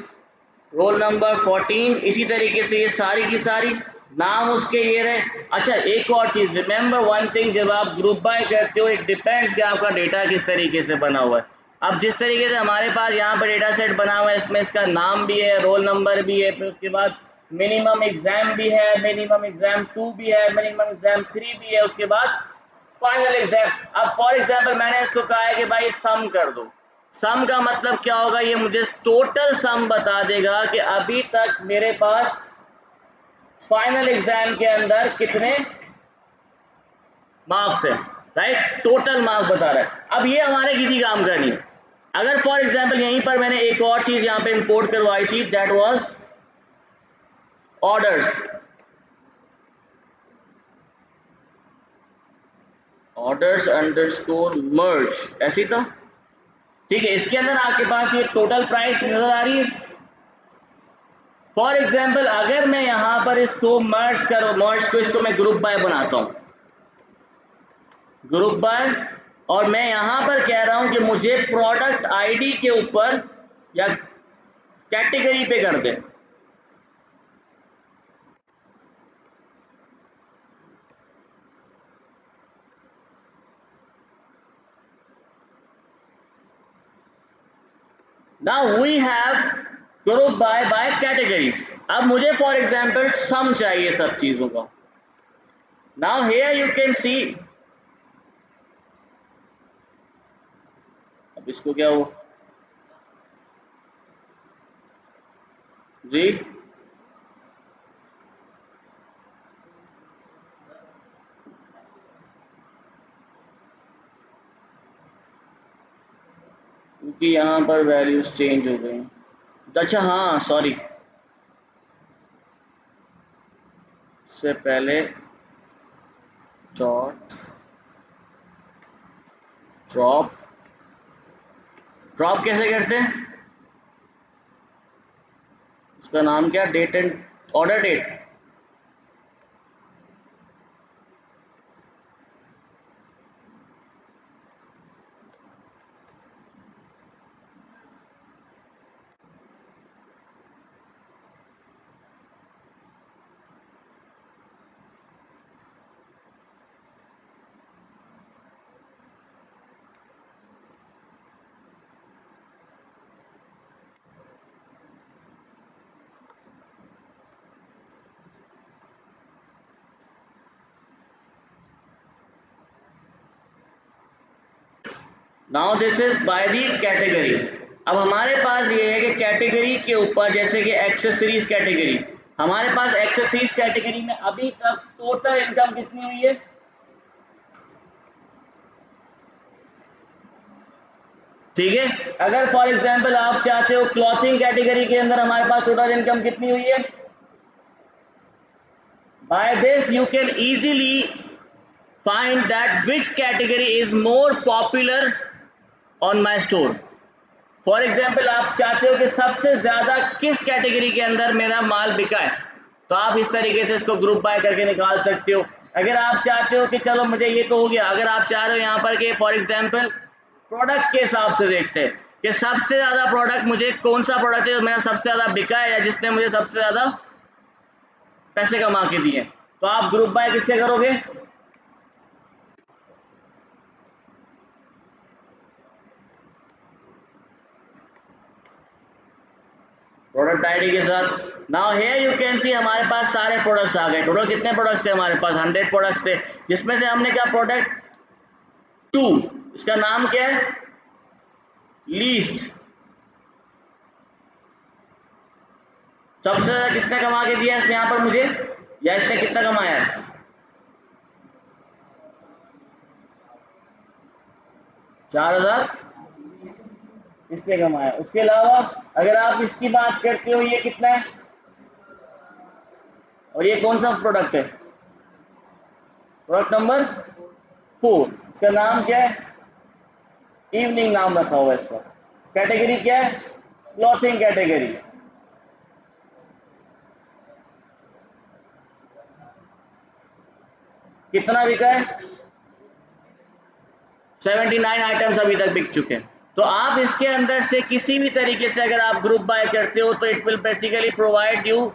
roll number 14, इसी तरीके से ये सारी की सारी नाम उसके ये रहे। अच्छा एक और चीज, रिमेंबर वन थिंग, जब आप ग्रुप बाय करते हो इट डिपेंड्स कि आपका डेटा किस तरीके से बना हुआ है। अब जिस तरीके से हमारे पास यहाँ पर डेटा सेट बना हुआ है, इसमें इसका नाम भी है, रोल नंबर भी है, फिर उसके बाद मिनिमम एग्जाम भी है, मिनिमम एग्जाम 2 भी है, मिनिमम एग्जाम 3 भी है, उसके बाद फाइनल एग्जाम। अब फॉर एग्जाम्पल मैंने इसको कहा है कि भाई सम कर दो। सम का मतलब क्या होगा, ये मुझे टोटल सम बता देगा कि अभी तक मेरे पास फाइनल एग्जाम के अंदर कितने मार्क्स है, राइट, टोटल मार्क्स बता रहा है। अब ये हमारे किसी काम का नहीं। अगर फॉर एग्जाम्पल यहीं पर मैंने एक और चीज यहाँ पे इंपोर्ट करवाई थी, that was orders. Orders underscore merge, ऐसी था, ठीक है। इसके अंदर आपके पास ये टोटल प्राइस नजर आ रही है। फॉर एग्जाम्पल अगर मैं यहां पर इसको मर्ज करो, मर्ज को इसको मैं ग्रुप बाय बनाता हूं, ग्रुप बाय, और मैं यहां पर कह रहा हूं कि मुझे प्रोडक्ट आईडी के ऊपर या कैटेगरी पे कर दे। Now we have group by categories. अब मुझे फॉर एग्जाम्पल सम चाहिए सब चीजों का। Now here you can see, अब इसको क्या हो जी, कि यहाँ पर वैल्यूज चेंज हो गई। अच्छा हाँ सॉरी, से पहले डॉट ड्रॉप, ड्रॉप कैसे करते हैं, उसका नाम क्या, date and order date. Now this is by the category. अब हमारे पास ये है कि कैटेगरी के ऊपर, जैसे कि एक्सेसरीज कैटेगरी, हमारे पास एक्सेसरीज कैटेगरी में अभी तक टोटल इनकम कितनी हुई है, ठीक है। अगर फॉर एग्जांपल आप चाहते हो क्लॉथिंग कैटेगरी के अंदर हमारे पास टोटल इनकम कितनी हुई है, by this you can easily find that which category is more popular on my store। For example आप चाहते हो कि सबसे ज्यादा किस कैटेगरी के अंदर मेरा माल बिका है, तो आप इस तरीके से इसको ग्रुप बाय करके निकाल सकते हो। अगर आप चाहते हो कि चलो मुझे ये तो हो गया, अगर आप चाह रहे हो यहाँ पर कि फॉर एग्जाम्पल प्रोडक्ट के हिसाब से देखते हैं कि सबसे ज्यादा प्रोडक्ट मुझे कौन सा प्रोडक्ट है जो मेरा सबसे ज्यादा बिका है या जिसने मुझे सबसे ज्यादा पैसे कमा के दिए, तो आप ग्रुप बाय किससे करोगे, प्रोडक्ट आईडी के साथ। नाउ हियर यू कैन सी हमारे पास सारे प्रोडक्ट्स आ गए। टोटल कितने प्रोडक्ट्स थे हमारे पास, 100 प्रोडक्ट्स थे, जिसमें से हमने क्या प्रोडक्ट 2, इसका नाम क्या है, लीस्ट, सबसे ज्यादा किसने कमा के दिया इसने यहाँ पर मुझे, या इसने कितना कमाया है, 4000 इसने कमाया। उसके अलावा अगर आप इसकी बात करते हो, ये कितना है, और ये कौन सा प्रोडक्ट है, प्रोडक्ट नंबर 4, इसका नाम क्या है, इवनिंग नाम रखा हुआ है इसका। कैटेगरी क्या है, क्लॉथिंग कैटेगरी। कितना बिका है, 79 आइटम्स अभी तक बिक चुके हैं। तो आप इसके अंदर से किसी भी तरीके से अगर आप ग्रुप बाय करते हो तो it will basically provide you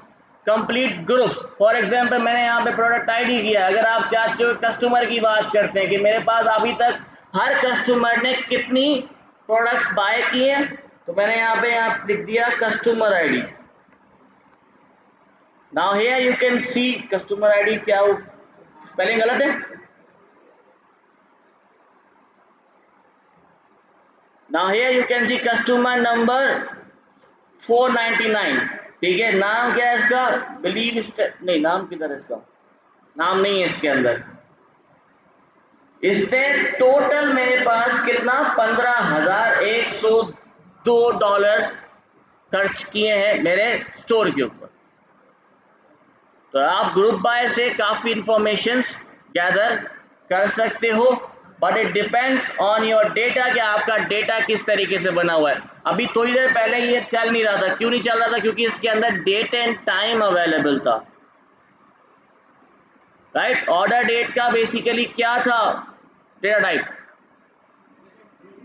complete groups. For example मैंने यहाँ पे प्रोडक्ट आईडी किया, अगर आप चाहते हो कस्टमर की बात करते हैं कि मेरे पास अभी तक हर कस्टमर ने कितनी प्रोडक्ट्स बाय किए हैं, तो मैंने यहाँ लिख दिया customer ID. Now here you can C customer ID, क्या स्पेलिंग गलत है, now here you can C customer number 499, ठीक है। नाम क्या है इसका, बिलीव नहीं, नाम किधर है इसका, नाम नहीं है इसके अंदर। इसने टोटल मेरे पास कितना, $15,102 खर्च किए हैं मेरे स्टोर के ऊपर। तो आप ग्रुप बाय से काफी इंफॉर्मेशंस गैदर कर सकते हो, but it depends on your data कि आपका डेटा किस तरीके से बना हुआ है। अभी थोड़ी देर पहले ये चल नहीं रहा था, क्यों नहीं चल रहा था, क्योंकि इसके अंदर डेट एंड टाइम अवेलेबल था, राइट। ऑर्डर डेट का बेसिकली क्या था, data type,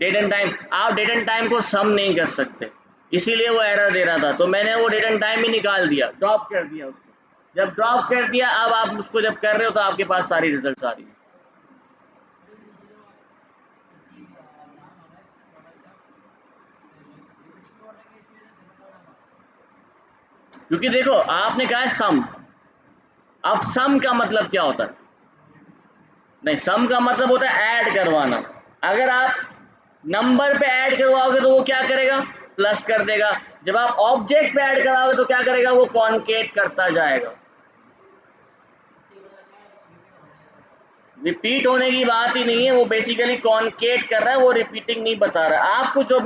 date and time. आप डेट एंड टाइम को सम नहीं कर सकते, इसीलिए वो एरर दे रहा था, तो मैंने वो डेट एंड टाइम ही निकाल दिया, ड्रॉप कर दिया उसको। जब ड्रॉप कर दिया, अब आप उसको जब कर रहे हो तो आपके पास सारी रिजल्ट्स आ रही है। क्योंकि देखो आपने कहा है सम, अब सम का मतलब क्या होता है, नहीं सम का मतलब होता है ऐड करवाना। अगर आप नंबर पे ऐड करवाओगे तो वो क्या करेगा, प्लस कर देगा। जब आप ऑब्जेक्ट पे ऐड कराओगे तो क्या करेगा, वो कॉन्केट करता जाएगा। रिपीट होने की बात ही नहीं है, वो बेसिकली कॉन्केट कर रहा है, वो रिपीटिंग नहीं बता रहा है आपको। जो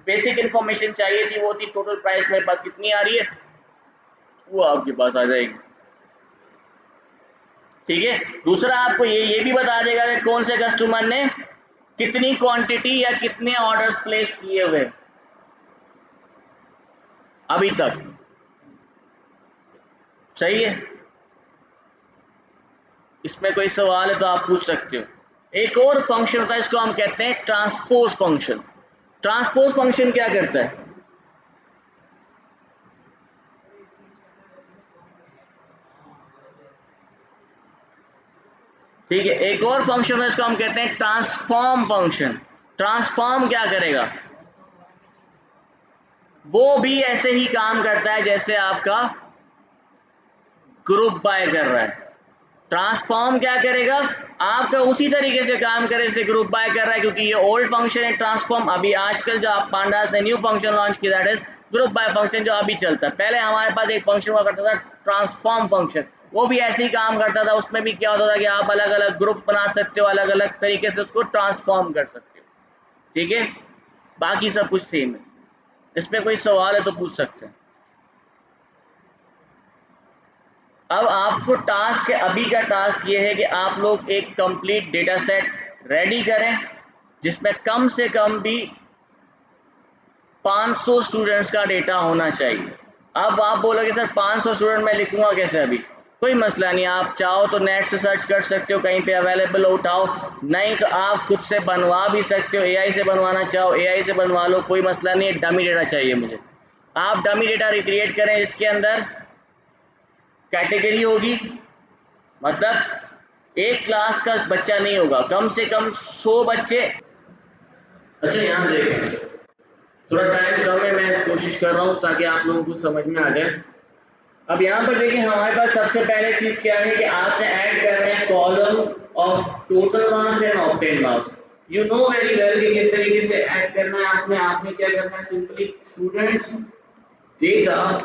बेसिक इंफॉर्मेशन चाहिए थी वो थी टोटल प्राइस मेरे पास कितनी आ रही है, वो आपके पास आ जाएगी। ठीक है, दूसरा आपको ये भी बता देगा कि कौन से कस्टमर ने कितनी क्वांटिटी या कितने ऑर्डर्स प्लेस किए हुए अभी तक। सही है, इसमें कोई सवाल है तो आप पूछ सकते हो। एक और फंक्शन होता है, इसको हम कहते हैं ट्रांसपोज फंक्शन। ट्रांसपोज फंक्शन क्या करता है? ठीक है, एक और फंक्शन है, इसको हम कहते हैं ट्रांसफॉर्म फंक्शन। ट्रांसफॉर्म क्या करेगा? वो भी ऐसे ही काम करता है जैसे आपका ग्रुप बाय कर रहा है। ट्रांसफॉर्म क्या करेगा? आपका उसी तरीके से काम करे जैसे ग्रुप बाय कर रहा है, क्योंकि ये ओल्ड फंक्शन है ट्रांसफॉर्म। अभी आजकल जो आप पांडास ने न्यू फंक्शन लॉन्च किया, that is group by function, जो अभी चलता है। पहले हमारे पास एक फंक्शन हुआ करता था ट्रांसफॉर्म फंक्शन, वो भी ऐसे ही काम करता था। उसमें भी क्या होता था कि आप अलग अलग ग्रुप बना सकते हो, अलग अलग तरीके से उसको ट्रांसफॉर्म कर सकते हो। ठीक है, बाकी सब कुछ सेम है। इसमें कोई सवाल है तो पूछ सकते हैं। अब आपको टास्क, अभी का टास्क ये है कि आप लोग एक कंप्लीट डेटा सेट रेडी करें जिसमें कम से कम भी 500 स्टूडेंट्स का डेटा होना चाहिए। अब आप बोलोगे सर 500 स्टूडेंट मैं लिखूंगा कैसे? अभी कोई मसला नहीं, आप चाहो तो नेट से सर्च कर सकते हो, कहीं पे अवेलेबल हो उठाओ, नहीं तो आप खुद से बनवा भी सकते हो। एआई से बनवाना चाहो एआई से बनवा लो, कोई मसला नहीं है। डमी डेटा चाहिए मुझे, आप डमी डेटा रिक्रिएट करें, इसके अंदर कैटेगरी होगी, मतलब एक क्लास का बच्चा नहीं होगा, कम से कम 100 बच्चे। अच्छा यहाँ देखें, थोड़ा टाइम कम है, मैं कोशिश कर रहा हूँ ताकि आप लोगों को समझ में आ जाए। अब यहाँ पर देखिए, हमारे पास सबसे पहले चीज क्या है कि आपने ऐड करना है column of total marks and obtain marks. You know very well कि किस तरीके से ऐड करना है। आपने क्या करना है, सिंपली स्टूडेंट्स डेटा।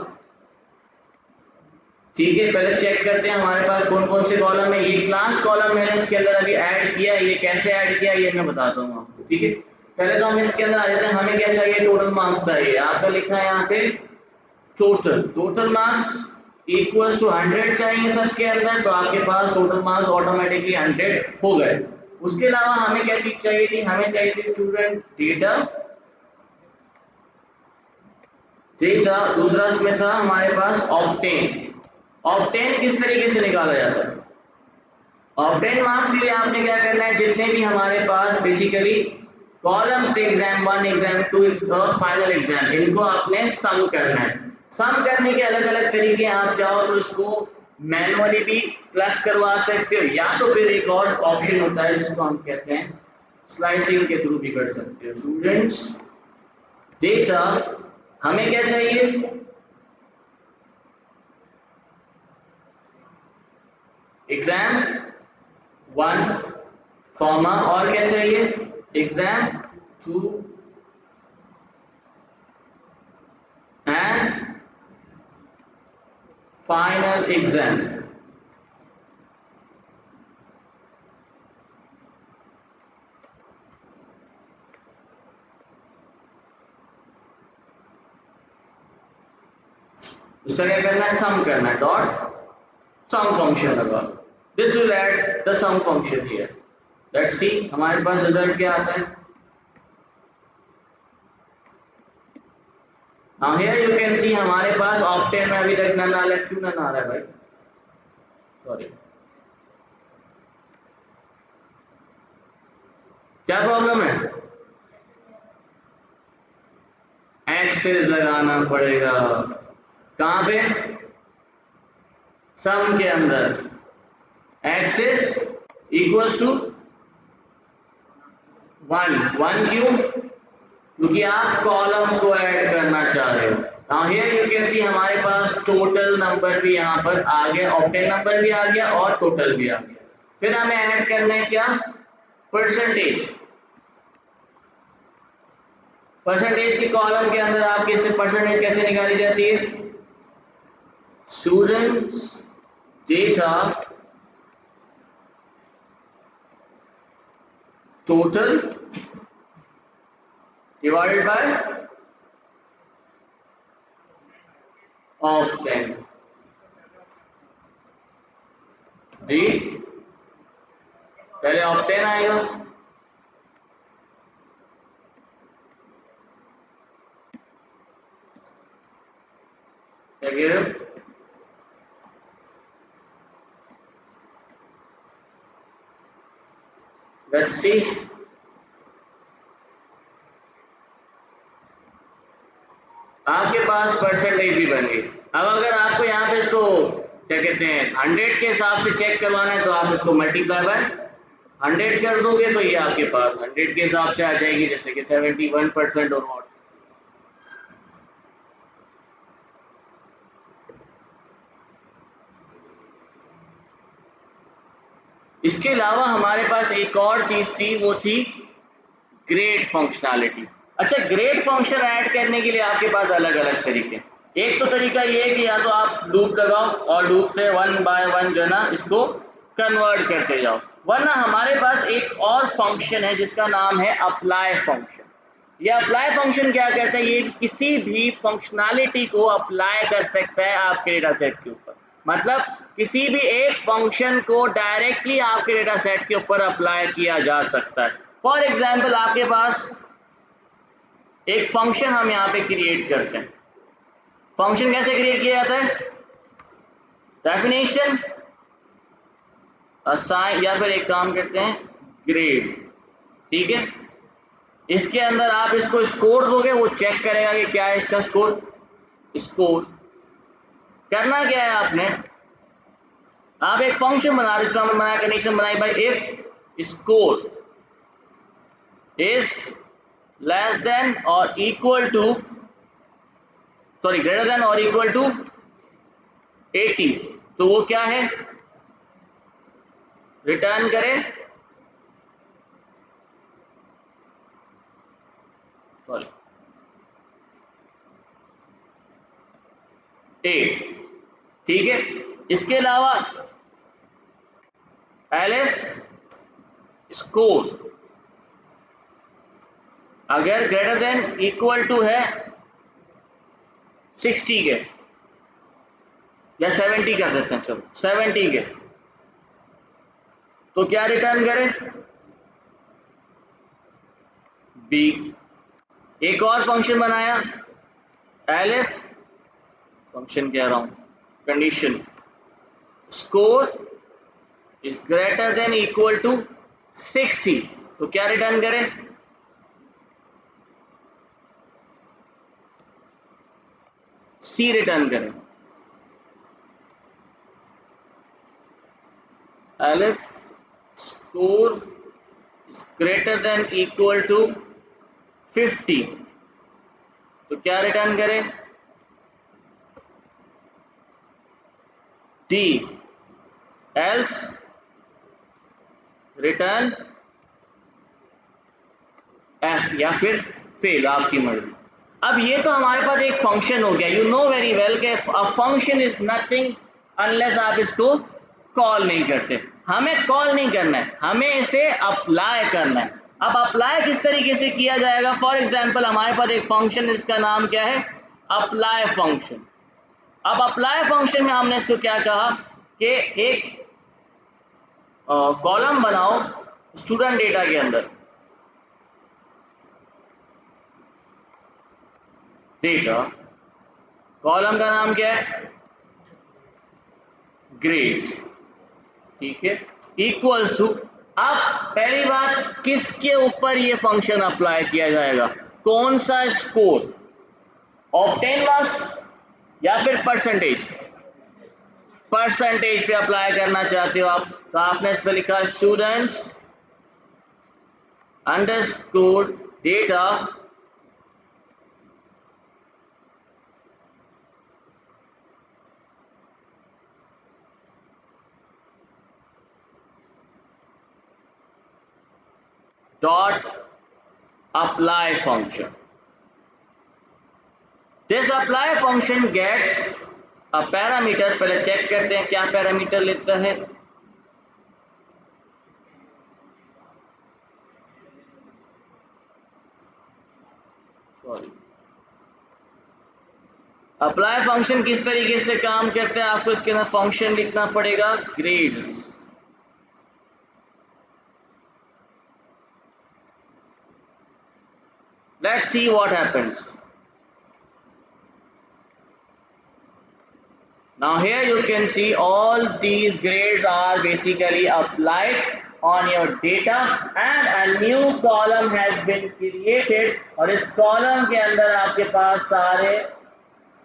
ठीक है, पहले चेक करते हैं हमारे पास कौन कौन से कॉलम है। ये क्लास कॉलम मैंने इसके अंदर अभी ऐड किया, ये कैसे ऐड किया ये मैं बताता हूँ आपको। ठीक है, पहले तो हम इसके अंदर आ जाते हैं। हमें क्या चाहिए? टोटल मार्क्स चाहिए। आपका लिखा है यहाँ पे टोटल मार्क्स इक्वल्स टू 100 चाहिए सबके अंदर, तो आपके पास टोटल मार्क्स ऑटोमेटिकली 100 हो गए। उसके अलावा हमें क्या चीज चाहिए थी? हमें चाहिए थी स्टूडेंट डेटा। डेटा दूसरा इसमें था हमारे पास ऑब्टेन। ऑब्टेन किस तरीके से निकाला जाता है? ऑब्टेन मार्क्स के लिए आपने क्या करना है, जितने भी हमारे पास बेसिकली कॉलम्स थे, एग्जाम 1 एग्जाम 2 और फाइनल एग्जाम, इनको आपने सम करना है। सम करने के अलग अलग तरीके, आप चाहो तो इसको मैनुअली भी प्लस करवा सकते हो, या तो फिर एक और ऑप्शन होता है जिसको हम कहते हैं स्लाइसिंग के थ्रू भी कर सकते हो। स्टूडेंट्स डेटा, हमें क्या चाहिए? एग्जाम 1 कॉमा और क्या चाहिए? Exam 2 and final exam. उसका क्या करना है? सम करना है, डॉट सम फंक्शन लगा। This will add the sum function here. Let's see हमारे पास रिजल्ट क्या आता है। हाँ, हियर यू कैन सी हमारे पास ऑक्टेन में अभी तक नन आ रहा है। क्यों नन आ रहा है भाई? सॉरी, क्या प्रॉब्लम है? एक्सेस लगाना पड़ेगा। कहां पे? सम के अंदर एक्सेस इक्वल्स टू 1 क्यों? क्योंकि आप कॉलम्स को ऐड करना चाह रहे हो। नाउ हियर यू कैन सी हमारे पास टोटल नंबर भी यहाँ पर आ गया, ऑक्टेन नंबर भी आ गया और टोटल भी आ गया। फिर हमें ऐड करना है क्या? परसेंटेज। परसेंटेज की कॉलम के अंदर आप कैसे परसेंटेज कैसे निकाली जाती है? Students data total divided by obtain जी, पहले ऑप्टेन आएगा। क्या कह रहे हो? Let's see. आपके पास परसेंटेज भी बन गई। अब अगर आपको यहाँ पे इसको क्या कहते हैं 100 के हिसाब से चेक करवाना है, तो आप इसको मल्टीप्लाई बाय 100 कर दोगे, तो ये आपके पास 100 के हिसाब से आ जाएगी, जैसे कि 71% और वॉट। इसके अलावा हमारे पास एक और चीज थी, वो थी ग्रेड फंक्शनैलिटी। अच्छा, ग्रेड फंक्शन ऐड करने के लिए आपके पास अलग अलग तरीके। एक तो तरीका ये है कि या तो आप लूप लगाओ और लूप से 1 बाय 1 जो है ना इसको कन्वर्ट करते जाओ, वरना हमारे पास एक और फंक्शन है जिसका नाम है अप्लाई फंक्शन। ये अप्लाई फंक्शन क्या करता है, ये किसी भी फंक्शनैलिटी को अप्लाई कर सकता है आपके डेटा सेट के ऊपर। मतलब किसी भी एक फंक्शन को डायरेक्टली आपके डेटा सेट के ऊपर अप्लाई किया जा सकता है। फॉर एग्जाम्पल, आपके पास एक फंक्शन हम यहाँ पे क्रिएट करते हैं। फंक्शन कैसे क्रिएट किया जाता है? डेफिनेशन, असाइन, या फिर एक काम करते हैं ग्रेड। ठीक है, इसके अंदर आप इसको स्कोर दोगे, वो चेक करेगा कि क्या है इसका स्कोर। स्कोर करना क्या है आपने, आप एक फंक्शन बना रहे हो, इसका हमने बनाया कंडीशन बनाई भाई if score is less than और equal to, sorry greater than और इक्वल टू 80, तो वो क्या है, रिटर्न करें, सॉरी 8। ठीक है, इसके अलावा एलिफ स्कोर अगर ग्रेटर देन इक्वल टू है 60 के या 70 कर देते हैं, चलो 70 के, तो क्या रिटर्न करें, बी। एक और फंक्शन बनाया, एलिफ फंक्शन कह रहा हूं, condition score is greater than equal to 60, तो क्या रिटर्न करें, सी रिटर्न करें। Elif score is greater than equal to 50, तो क्या रिटर्न करें, डी। एल्स रिटर्न एफ या फिर फेल, आपकी मर्जी। अब ये तो हमारे पास एक फंक्शन हो गया। यू नो वेरी वेल कि a function is nothing unless आप इसको कॉल नहीं करते। हमें कॉल नहीं करना है, हमें इसे अप्लाई करना है। अब अप्लाई किस तरीके से किया जाएगा? फॉर एग्जांपल, हमारे पास एक फंक्शन, इसका नाम क्या है, अप्लाई फंक्शन। अब अप्लाई फंक्शन में हमने इसको क्या कहा कि एक कॉलम बनाओ स्टूडेंट डेटा के अंदर, डेटा कॉलम का नाम क्या है, ग्रेड्स। ठीक है, इक्वल्स टू, अब पहली बात, किसके ऊपर ये फंक्शन अप्लाई किया जाएगा, कौन सा स्कोर, ऑब्टेन मार्क्स या फिर परसेंटेज? परसेंटेज पे अप्लाई करना चाहते हो आप, तो आपने इस पर लिखा students underscore data dot apply function. This apply function gets a parameter। पहले चेक करते हैं क्या पैरामीटर लेता है। सॉरी, अप्लाई फंक्शन किस तरीके से काम करते हैं, आपको इसके अंदर फंक्शन लिखना पड़ेगा grades. Let's see what happens. Now here you can see all these grades are basically applied on your data and a new column has been created और इस column के अंदर आपके पास सारे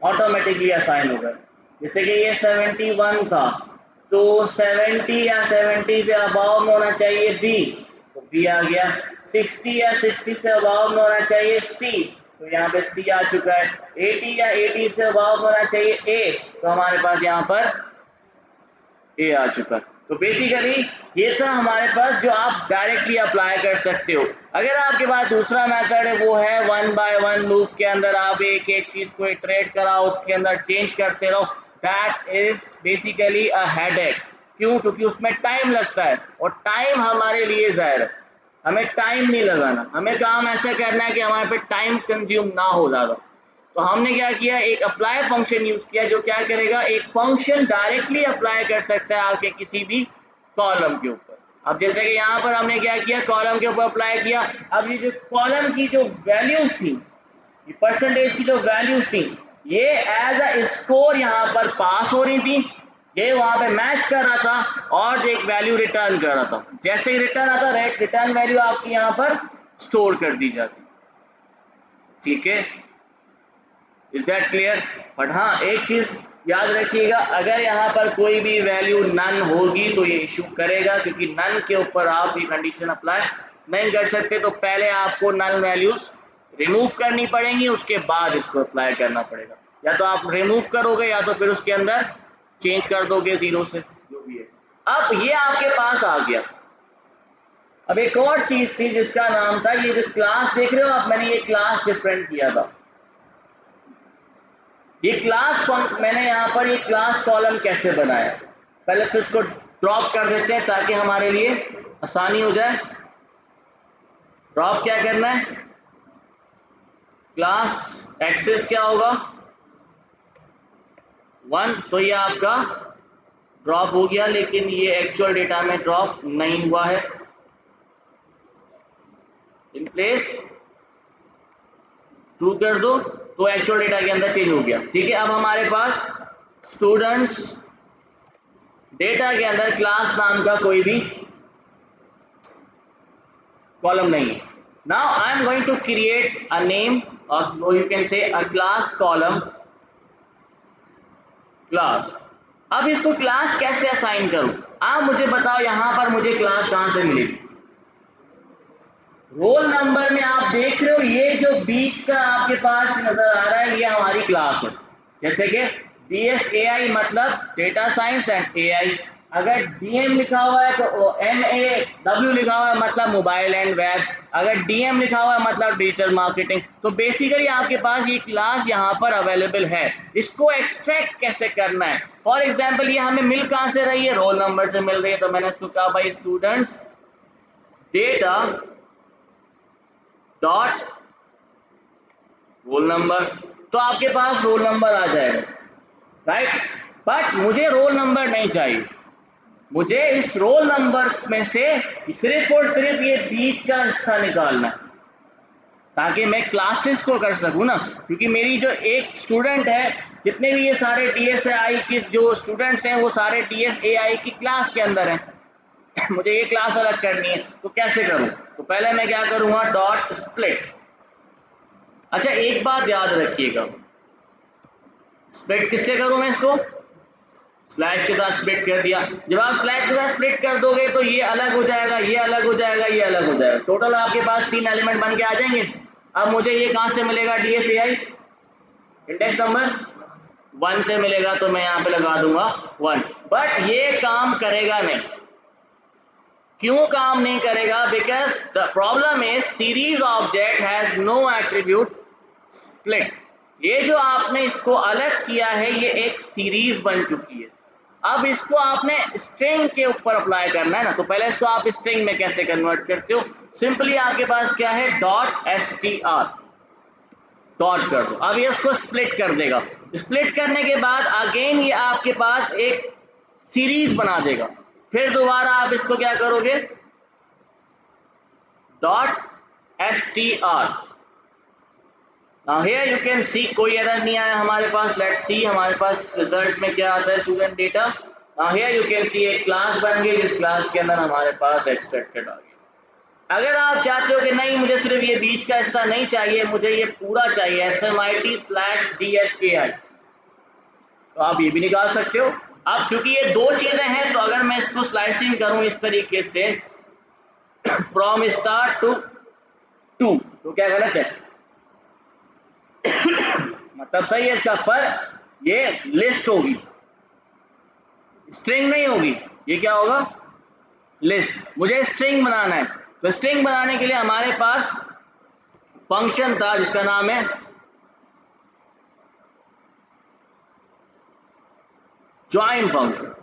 ऑटोमेटिकली असाइन हो गए। जैसे कि ये 71 था तो 70 या 70 से अबाव में होना चाहिए बी, तो बी आ गया। 60 या 60 से अबाव में होना चाहिए सी, तो यहाँ पे सी आ चुका है। 80 या 80 से अबाव में होना चाहिए ए, तो हमारे पास यहाँ पर ए आ चुका। तो बेसिकली ये था हमारे पास जो आप डायरेक्टली अप्लाई कर सकते हो। अगर आपके पास दूसरा मेथड है वो है 1 बाय 1 लूप के अंदर आप एक एक चीज को इटरेट कराओ, उसके अंदर चेंज करते रहो। That is basically a headache. क्यों? क्योंकि उसमें टाइम लगता है और टाइम हमारे लिए ज़ाहिर है, हमें टाइम नहीं लगाना, हमें काम ऐसा करना है कि हमारे पे टाइम कंज्यूम ना हो ज़्यादा। तो हमने क्या किया, एक अप्लाई फंक्शन यूज किया जो क्या करेगा, एक फंक्शन डायरेक्टली अप्लाई कर सकता है आके किसी भी कॉलम के ऊपर। अब जैसे कि यहाँ पर हमने क्या किया, कॉलम के ऊपर अप्लाई किया। अब ये जो कॉलम की जो वैल्यूज थी, ये परसेंटेज की जो वैल्यूज थी, ये एज अ स्कोर यहाँ पर पास हो रही थी, ये वहां पे मैच कर रहा था और एक वैल्यू रिटर्न कर रहा था। जैसे ही रिटर्न आता रिटर्न वैल्यू आपकी यहाँ पर स्टोर कर दी जाती। ठीक है, इज दैट क्लियर? बट हाँ, एक चीज याद रखिएगा, अगर यहाँ पर कोई भी वैल्यू नन होगी तो ये इशू करेगा, क्योंकि नन के ऊपर आप ये कंडीशन अप्लाई नहीं कर सकते। तो पहले आपको नल वैल्यूज रिमूव करनी पड़ेंगी, उसके बाद इसको अप्लाई करना पड़ेगा। या तो आप रिमूव करोगे या तो फिर उसके अंदर चेंज कर दोगे 0 से, जो भी है। अब ये आपके पास आ गया। अब एक और चीज थी जिसका नाम था, ये जो क्लास देख रहे हो आप, मैंने ये क्लास डिफरेंट किया था। ये क्लास मैंने यहाँ पर ये क्लास कॉलम कैसे बनाया, पहले तो इसको ड्रॉप कर देते हैं ताकि हमारे लिए आसानी हो जाए। ड्रॉप क्या करना है, क्लास एक्सेस क्या होगा 1, तो ये आपका ड्रॉप हो गया, लेकिन ये एक्चुअल डेटा में ड्रॉप नहीं हुआ है। इन प्लेस ट्रू कर दो तो एक्चुअल डेटा के अंदर चेंज हो गया। ठीक है, अब हमारे पास स्टूडेंट्स डेटा के अंदर क्लास नाम का कोई भी कॉलम नहीं है। Now I am going to create a name और you can say a class column class. अब इसको क्लास कैसे असाइन करूं, आप मुझे बताओ, यहां पर मुझे क्लास कहां से मिलेगी? रोल नंबर में आप देख रहे हो ये जो बीच का आपके पास नजर आ रहा है, ये हमारी क्लास है। जैसे कि DSAI मतलब डेटा साइंस एंड AI। अगर DM लिखा हुआ है तो MAW लिखा हुआ है मतलब मोबाइल एंड वेब। अगर DM लिखा हुआ है मतलब डिजिटल मार्केटिंग। तो बेसिकली आपके पास ये क्लास यहाँ पर अवेलेबल है। इसको एक्सट्रैक्ट कैसे करना है, फॉर एग्जाम्पल ये हमें मिल कहाँ से रही है, रोल नंबर से मिल रही है। तो मैंने इसको कहा भाई students data dot roll number, तो आपके पास रोल नंबर आ जाएगा, राइट। बट मुझे रोल नंबर नहीं चाहिए, मुझे इस रोल नंबर में से सिर्फ और सिर्फ ये बीच का हिस्सा निकालना है ताकि मैं क्लासेस को कर सकूं ना। क्योंकि मेरी जो एक स्टूडेंट है, जितने भी ये सारे DSAI के जो स्टूडेंट्स हैं वो सारे DSAI की क्लास के अंदर हैं। मुझे ये क्लास अलग करनी है, तो कैसे करूं? तो पहले मैं क्या करूंगा, डॉट स्प्लिट। अच्छा एक बात याद रखिएगा, स्प्लिट किससे करूं मैं इसको, स्लैश के साथ स्प्लिट कर दिया। जब आप स्लैश के साथ स्प्लिट कर दोगे तो ये अलग हो जाएगा, ये अलग हो जाएगा, ये अलग हो जाएगा। टोटल आपके पास 3 एलिमेंट बन के आ जाएंगे। अब मुझे ये कहां से मिलेगा, DSAI इंडेक्स नंबर 1 से मिलेगा, तो मैं यहाँ पे लगा दूंगा 1। बट ये काम करेगा नहीं। क्यों काम नहीं करेगा? Because the problem is series object has no attribute split. ये जो आपने इसको अलग किया है ये एक सीरीज बन चुकी है। अब इसको आपने स्ट्रिंग के ऊपर अप्लाई करना है ना, तो पहले इसको आप स्ट्रिंग में कैसे कन्वर्ट करते हो, सिंपली आपके पास क्या है, डॉट str डॉट कर दो। अब ये उसको स्प्लिट कर देगा। स्प्लिट करने के बाद अगेन ये आपके पास एक सीरीज बना देगा। फिर दोबारा आप इसको क्या करोगे, dot str। Now here you can सी कोई एरर नहीं आया हमारे पास। लेट्स सी हमारे पास रिजल्ट में क्या आता है, student data. Now here you can सी एक क्लास बन गई जिस क्लास के अंदर हमारे पास एक्सट्रैक्टेड आ गया। अगर आप चाहते हो कि नहीं मुझे सिर्फ ये बीच का हिस्सा नहीं चाहिए, मुझे ये पूरा चाहिए SMIT/DSAI, तो आप ये भी निकाल सकते हो। अब क्योंकि ये दो चीजें हैं तो अगर मैं इसको स्लाइसिंग करूं इस तरीके से फ्रॉम स्टार्ट टू टू, तो क्या गलत है? मतलब सही है इसका, पर ये लिस्ट होगी, स्ट्रिंग नहीं होगी। ये क्या होगा, लिस्ट। मुझे स्ट्रिंग बनाना है, तो स्ट्रिंग बनाने के लिए हमारे पास फंक्शन था जिसका नाम है ज्वाइन फंक्शन।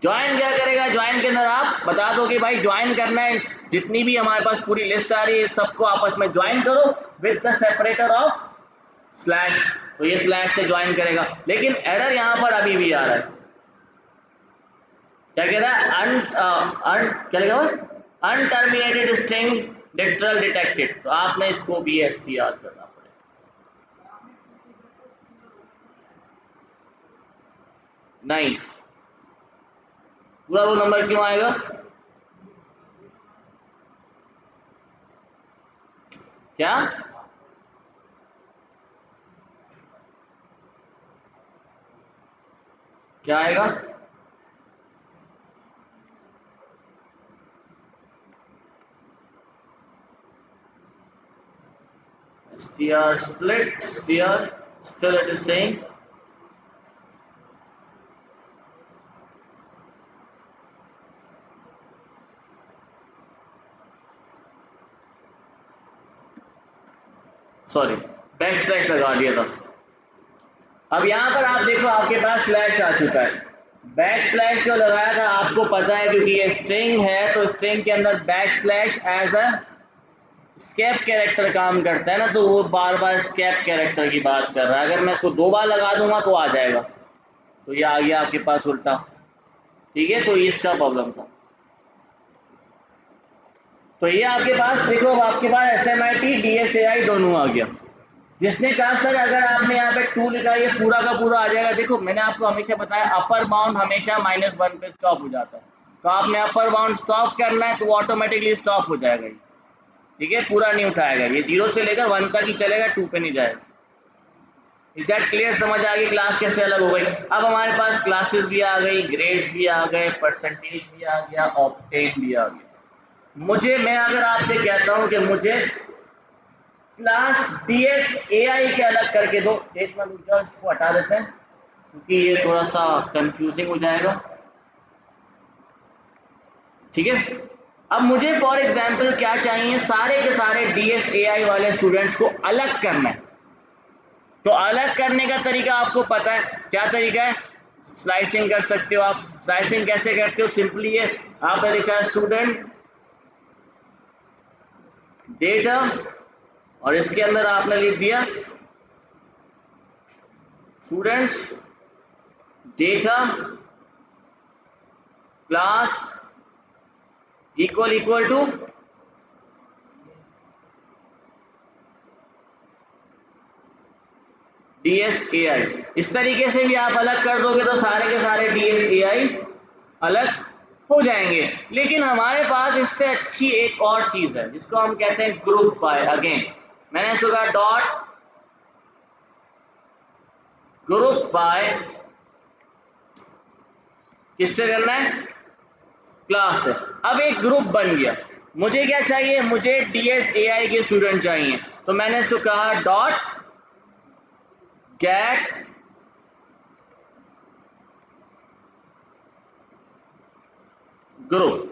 ज्वाइन क्या करेगा, ज्वाइन के अंदर आप बता दो कि भाई ज्वाइन करना है, जितनी भी हमारे पास पूरी लिस्ट आ रही है सबको आपस में ज्वाइन करो with the separator of slash. तो ये स्लैश से ज्वाइन करेगा, लेकिन एरर यहां पर अभी भी आ रहा है। क्या कह रहा है, क्या लिखा हुआ, अनटर्मिनेटेड स्ट्रिंग लिटरल डिटेक्टेड। तो आपने इसको भी str करना पड़ेगा। नहीं, पूरा वो नंबर क्यों आएगा, क्या क्या आएगा, str split str, still it is saying sorry back slash लगा दिया था। अब यहाँ पर आप देखो आपके पास स्लैश आ चुका है। बैक स्लैश जो लगाया था आपको पता है, क्योंकि ये स्ट्रिंग है तो स्ट्रिंग के अंदर backslash as a escape character काम करता है ना, तो वो बार बार स्केप कैरेक्टर की बात कर रहा है। अगर मैं इसको दो बार लगा दूंगा तो आ जाएगा, तो ये आ गया आपके पास उल्टा। ठीक है, तो इसका प्रॉब्लम था। तो ये आपके पास देखो, आपके पास SMIT DSAI दोनों आ गया। जिसने कहा सर अगर आपने यहाँ पे 2 लिखा ये पूरा का पूरा आ जाएगा, देखो मैंने आपको हमेशा बताया अपर बाउंड हमेशा -1 पे स्टॉप हो जाता है। तो आपने अपर बाउंड स्टॉप करना है तो ऑटोमेटिकली स्टॉप हो जाएगा ये। ठीक है, पूरा नहीं उठाएगा ये, 0 से लेकर 1 तक ही चलेगा, 2 पे नहीं जाएगा। Is that clear? समझ आ गई क्लास कैसे अलग हो गई। अब हमारे पास क्लासेस भी आ गई, ग्रेड्स भी आ गए, परसेंटेज भी आ गया, ऑक्टेन भी आ गया। मुझे, मैं अगर आपसे कहता हूँ कि मुझे क्लास DSAI के अलग करके दो, एक मिनट रुक जाओ, इसको हटा देते हैं क्योंकि ये थोड़ा सा कंफ्यूजिंग हो जाएगा। ठीक है, अब मुझे फॉर एग्जांपल क्या चाहिए, सारे के सारे DSAI वाले स्टूडेंट्स को अलग करना है। तो अलग करने का तरीका आपको पता है, क्या तरीका है, स्लाइसिंग कर सकते हो आप। स्लाइसिंग कैसे करते हो, सिंपली है, आपने लिखा है स्टूडेंट डेटा और इसके अंदर आपने लिख दिया students data class equal to DSAI। इस तरीके से भी आप अलग कर दोगे तो सारे के सारे DSAI अलग हो जाएंगे। लेकिन हमारे पास इससे अच्छी एक और चीज है जिसको हम कहते हैं ग्रुप बाय। अगेन मैंने इसको कहा डॉट ग्रुप बाय, किससे करना है, क्लास से। अब एक ग्रुप बन गया, मुझे क्या चाहिए, मुझे DSAI के स्टूडेंट चाहिए, तो मैंने इसको कहा डॉट गेट ग्रुप।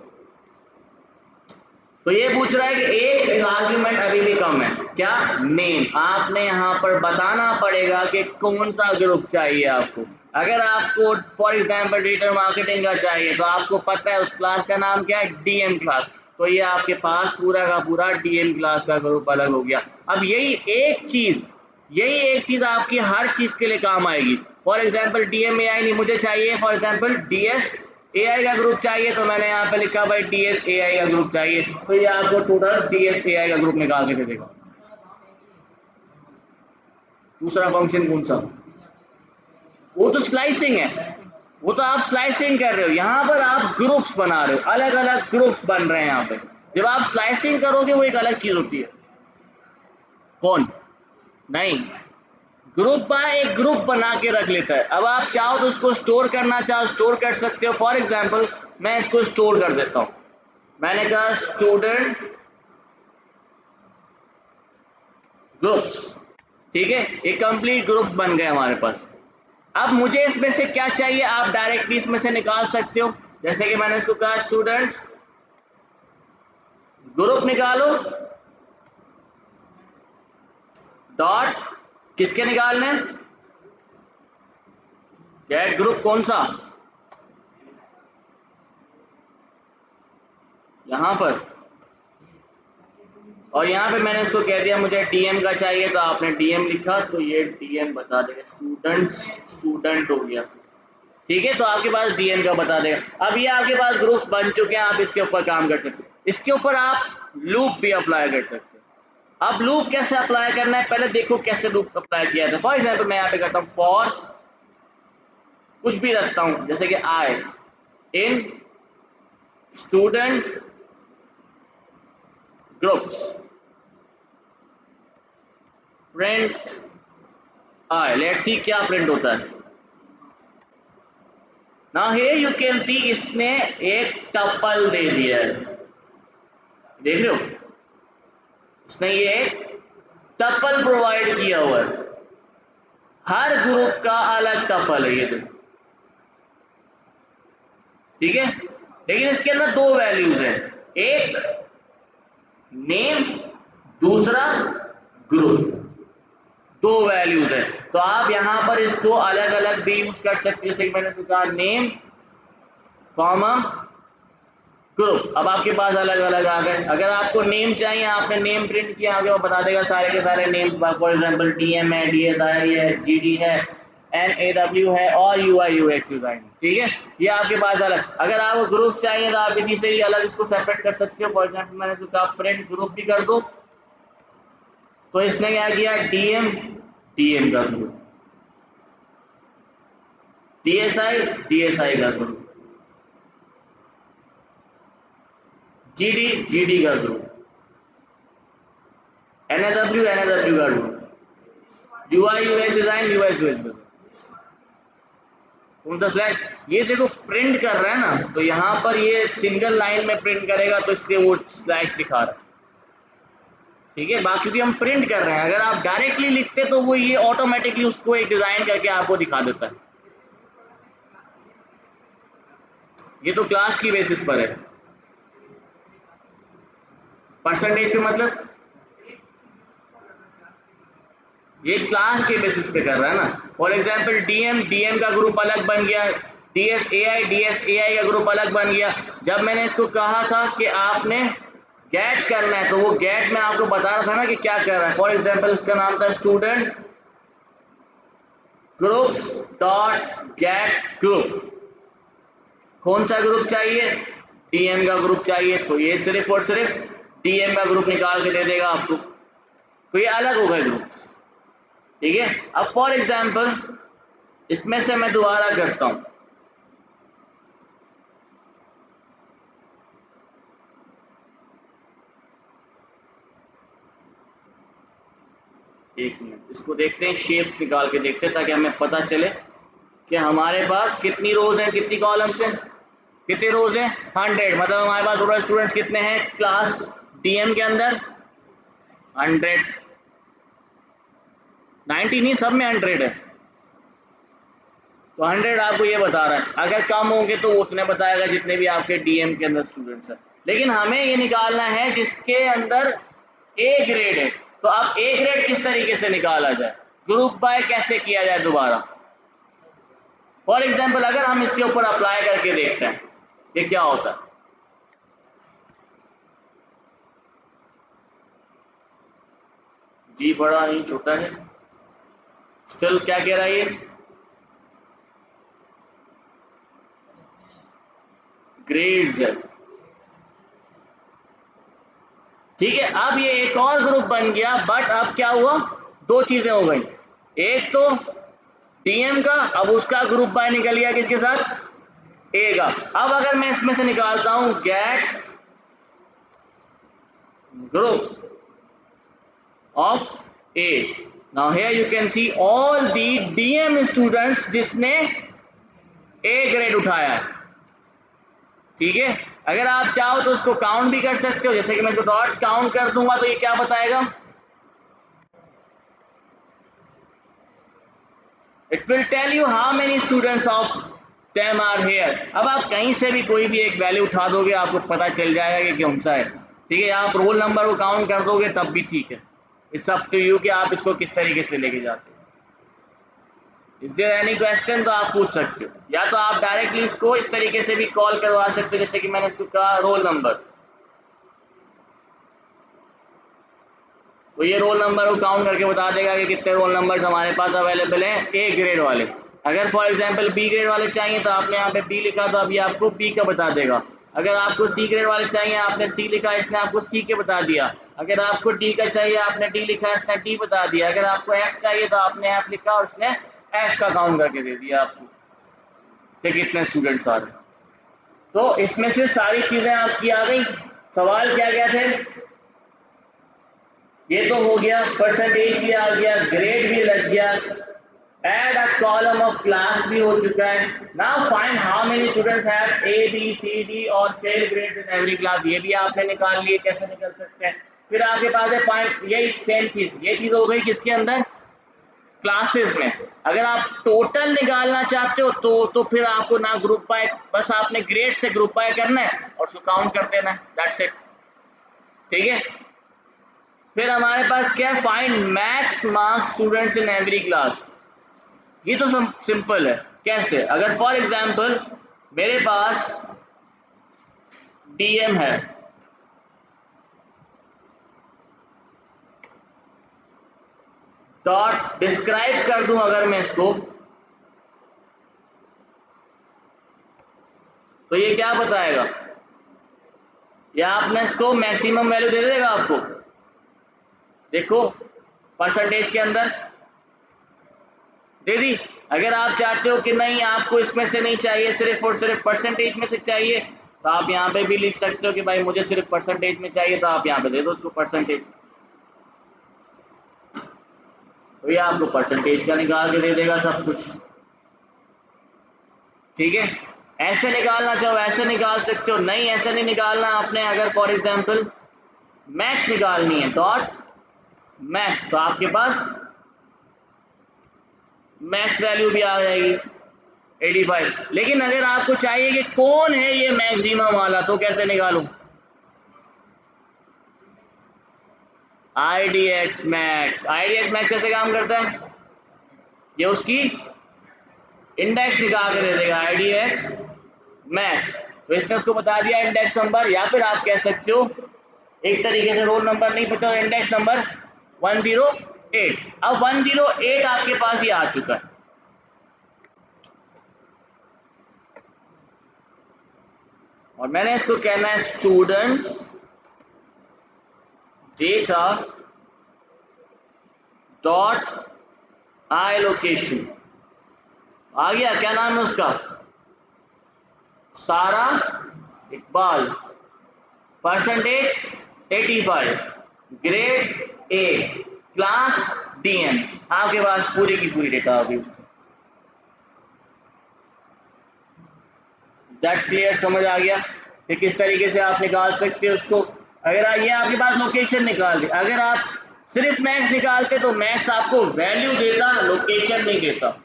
तो ये पूछ रहा है कि एक आर्ग्यूमेंट अभी भी कम है, क्या, नेम। आपने यहाँ पर बताना पड़ेगा कि कौन सा ग्रुप चाहिए आपको। अगर आपको फॉर एग्जांपल डिजिटल मार्केटिंग का चाहिए तो आपको पता है उस क्लास का नाम क्या है, DM क्लास। तो ये आपके पास पूरा का पूरा DM क्लास का ग्रुप अलग हो गया। अब यही एक चीज यही एक चीज आपकी हर चीज के लिए काम आएगी। फॉर एग्जाम्पल DMAI नहीं मुझे चाहिए, फॉर एग्जाम्पल DSAI का ग्रुप चाहिए, तो मैंने यहाँ पे लिखा भाई DSAI का ग्रुप चाहिए, तो ये आपको टोटल DSAI का ग्रुप निकाल के दे देगा। दूसरा फंक्शन कौन सा? वो तो स्लाइसिंग है, वो तो आप स्लाइसिंग कर रहे हो, यहाँ पर आप ग्रुप्स बना रहे हो, अलग अलग ग्रुप्स बन रहे हैं यहाँ पे। जब आप स्लाइसिंग करोगे वो एक अलग चीज होती है। कौन? नहीं, ग्रुप बाय एक ग्रुप बना के रख लेता है। अब आप चाहो तो उसको स्टोर करना चाहो स्टोर कर सकते हो। फॉर एग्जाम्पल मैं इसको स्टोर कर देता हूं, मैंने कहा स्टूडेंट ग्रुप्स, ठीक है, एक कंप्लीट ग्रुप बन गए हमारे पास। अब मुझे इसमें से क्या चाहिए आप डायरेक्टली इसमें से निकाल सकते हो, जैसे कि मैंने इसको कहा स्टूडेंट्स ग्रुप निकालो डॉट किसके निकालने हैं, गेट ग्रुप कौन सा, यहां पर, और यहाँ पे मैंने इसको कह दिया मुझे DM का चाहिए, तो आपने DM लिखा तो ये DM बता देगा, स्टूडेंट्स स्टूडेंट हो गया, ठीक है, तो आपके पास DM का बता देगा। अब ये आपके पास ग्रुप्स बन चुके हैं, आप इसके ऊपर काम कर सकते हो। इसके ऊपर आप लूप भी अप्लाई कर सकते हो। अब लूप कैसे अप्लाई करना है, पहले देखो कैसे लूप अप्लाई किया था। फॉर एग्जाम्पल मैं यहाँ पे करता हूँ फॉर, कुछ भी रखता हूँ जैसे कि i in student groups print i, let's see क्या प्रिंट होता है। Now here you can see इसने एक टपल दे दिया है, देख रहे हो, इसने ये एक टपल प्रोवाइड किया हुआ है, हर ग्रुप का अलग टपल है ये देखो, ठीक है, लेकिन इसके अंदर दो वैल्यूज हैं, एक नेम दूसरा ग्रुप, दो वैल्यूज है। तो आप यहां पर इसको अलग अलग भी यूज कर सकते हो, जैसे कि मैंने इसको कहा नेम कॉमा ग्रुप, अब आपके पास अलग अलग आ गए। अगर आपको नेम चाहिए आपने नेम प्रिंट किया, आगे वो बता देगा सारे के सारे नेम्स, फॉर एग्जांपल DM है, DSI है, GD है, NAW है और UI UX डिजाइन, ठीक है, ये आपके पास अलग। अगर आपको ग्रुप चाहिए तो आप इसी से ही अलग इसको सेपरेट कर सकते हो। फॉर एग्जाम्पल मैंने इसको कहा प्रिंट ग्रुप भी कर दो, तो इसने क्या किया DM का ग्रुप, DSI का ग्रुप, GD का ग्रुप, NAW का group, UI UX design UX group, कौन सा स्लैश। ये देखो प्रिंट कर रहा है ना, तो यहाँ पर ये सिंगल लाइन में प्रिंट करेगा तो इसलिए वो स्लैश दिखा रहा है, ठीक है, बाकी क्योंकि हम प्रिंट कर रहे हैं, अगर आप डायरेक्टली लिखते तो वो ये ऑटोमेटिकली उसको एक डिजाइन करके आपको दिखा देता है। ये तो क्लास की बेसिस पर है, परसेंटेज पे मतलब ये क्लास के बेसिस पे कर रहा है ना। फॉर एग्जाम्पल DM का ग्रुप अलग बन गया, DSAI का ग्रुप अलग बन गया। जब मैंने इसको कहा था कि आपने गेट करना है, तो वो गेट में आपको बता रहा था ना कि क्या कर रहा है। फॉर एग्जाम्पल इसका नाम था student groups dot gate group, कौन सा ग्रुप चाहिए, DM का ग्रुप चाहिए, तो ये सिर्फ और सिर्फ DM का ग्रुप निकाल के दे देगा आपको, तो ये अलग हो गए ग्रुप्स, ठीक है। अब फॉर एग्जाम्पल इसमें से मैं दोबारा करता हूं, एक मिनट इसको देखते हैं, शेप्स निकाल के देखते हैं ताकि हमें पता चले कि हमारे पास कितनी रोज हैं कितनी कॉलम्स हैं, कितनी रोज हैं 100, मतलब हमारे पास टोटल स्टूडेंट्स कितने हैं क्लास DM के अंदर 100, 90 नहीं सब में 100 है, तो 100 आपको ये बता रहा है। अगर कम होंगे तो वो उतने बताएगा जितने भी आपके DM के अंदर स्टूडेंट्स हैं, लेकिन हमें ये निकालना है जिसके अंदर A ग्रेड है। तो अब A ग्रेड किस तरीके से निकाला जाए, ग्रुप बाय कैसे किया जाए दोबारा। फॉर एग्जाम्पल अगर हम इसके ऊपर अप्लाई करके देखते हैं ये क्या होता है, जी बड़ा नहीं छोटा है, स्टिल क्या कह रहा है ये, ग्रेड्स है। ठीक है, अब ये एक और ग्रुप बन गया, बट अब क्या हुआ, दो चीजें हो गई, एक तो डीएम का, अब उसका ग्रुप बाय निकल गया किसके साथ, ए का। अब अगर मैं इसमें से निकालता हूं get group of A, now here you can see all the DM students जिसने ए ग्रेड उठाया है। ठीक है, अगर आप चाहो तो उसको काउंट भी कर सकते हो, जैसे कि मैं इसको डॉट काउंट कर दूंगा तो ये क्या बताएगा, it will tell you how many students of them are here. अब आप कहीं से भी कोई भी एक वैल्यू उठा दोगे, आपको पता चल जाएगा कि कौन सा है। ठीक है, आप रोल नंबर को काउंट कर दोगे तब भी ठीक है, इट्स अप टू यू कि आप इसको किस तरीके से लेके जाते हो। इज देयर एनी क्वेश्चन, तो आप पूछ सकते हो, या तो आप डायरेक्टली इसको इस तरीके से भी कॉल करवा सकते हो, जैसे कि मैंने इसको कहा रोल नंबर, तो ये रोल नंबर को काउंट करके बता देगा कि कितने रोल नंबर्स हमारे पास अवेलेबल हैं ए ग्रेड वाले। अगर फॉर एग्जांपल बी ग्रेड वाले चाहिए तो आपने यहाँ पे बी लिखा, तो अभी आपको बी का बता देगा। अगर आपको सी ग्रेड वाले चाहिए, आपने सी लिखा, इसने आपको सी के बता दिया। अगर आपको डी का चाहिए, आपने डी लिखा, इसने डी बता दिया। अगर आपको एफ चाहिए तो आपने एफ लिखा और उसने एफ का काउंट करके दे दिया आपको कि कितने स्टूडेंट्स आ रहे हैं। तो इसमें से सारी चीजें आपकी आ गई। सवाल क्या क्या थे, ये तो हो गया, परसेंटेज भी आ गया, ग्रेड भी लग गया, add a column of class भी हो चुका है। Now find how many students have A B C D और fail grades in every class, ये भी आपने निकाल लिए, कैसे निकल सकते हैं। फिर आपके पास है फाइंड, यही सेम चीज, ये चीज हो गई किसके अंदर, क्लासेस में। अगर आप टोटल निकालना चाहते हो तो फिर आपको ना ग्रुप बाय, बस आपने ग्रेड से ग्रुप बाय करना है और उसको काउंट कर देना है, दैट्स इट। ठीक है, फिर हमारे पास क्या है, find max marks students in every class. ये तो सिंपल है, कैसे, अगर फॉर एग्जांपल मेरे पास डीएम है, डॉट डिस्क्राइब कर दूं अगर मैं इसको, तो ये क्या बताएगा, या आपने इसको मैक्सिमम वैल्यू दे देगा आपको, देखो परसेंटेज के अंदर दे दी। अगर आप चाहते हो कि नहीं आपको इसमें से नहीं चाहिए, सिर्फ और सिर्फ परसेंटेज में से चाहिए, तो आप यहाँ पे भी लिख सकते हो कि भाई मुझे सिर्फ परसेंटेज में चाहिए, तो आप यहाँ पे दे दो उसको परसेंटेज, तो ये आपको परसेंटेज का निकाल के दे देगा सब कुछ। ठीक है, ऐसे निकालना चाहो ऐसे निकाल सकते हो, नहीं ऐसे नहीं निकालना आपने, अगर फॉर एग्जांपल मैक्स निकालनी है, डॉट मैक्स, तो आपके पास मैक्स वैल्यू भी आ जाएगी 85। लेकिन अगर आपको चाहिए कि कौन है ये मैक्सिमम वाला, तो कैसे निकालूं, IDX मैक्स। IDX मैक्स कैसे काम करता है, ये उसकी इंडेक्स निकाल के दे देगा IDX मैक्स, तो इसने उसको बता दिया इंडेक्स नंबर, या फिर आप कह सकते हो एक तरीके से रोल नंबर नहीं पूछा, इंडेक्स नंबर 108। अब 108 आपके पास ये आ चुका है, और मैंने इसको कहना है student data dot i location. आ गया, क्या नाम है उसका, Sara Iqbal, percentage 85, grade A, class DM, आपके पास पूरी की पूरी डेटा होगी उसको। दैट क्लियर, समझ आ गया कि किस तरीके से आप निकाल सकते हो उसको। अगर ये आपके पास लोकेशन निकाल दी, अगर आप सिर्फ मैक्स निकालते तो मैक्स आपको वैल्यू देता, लोकेशन नहीं देता।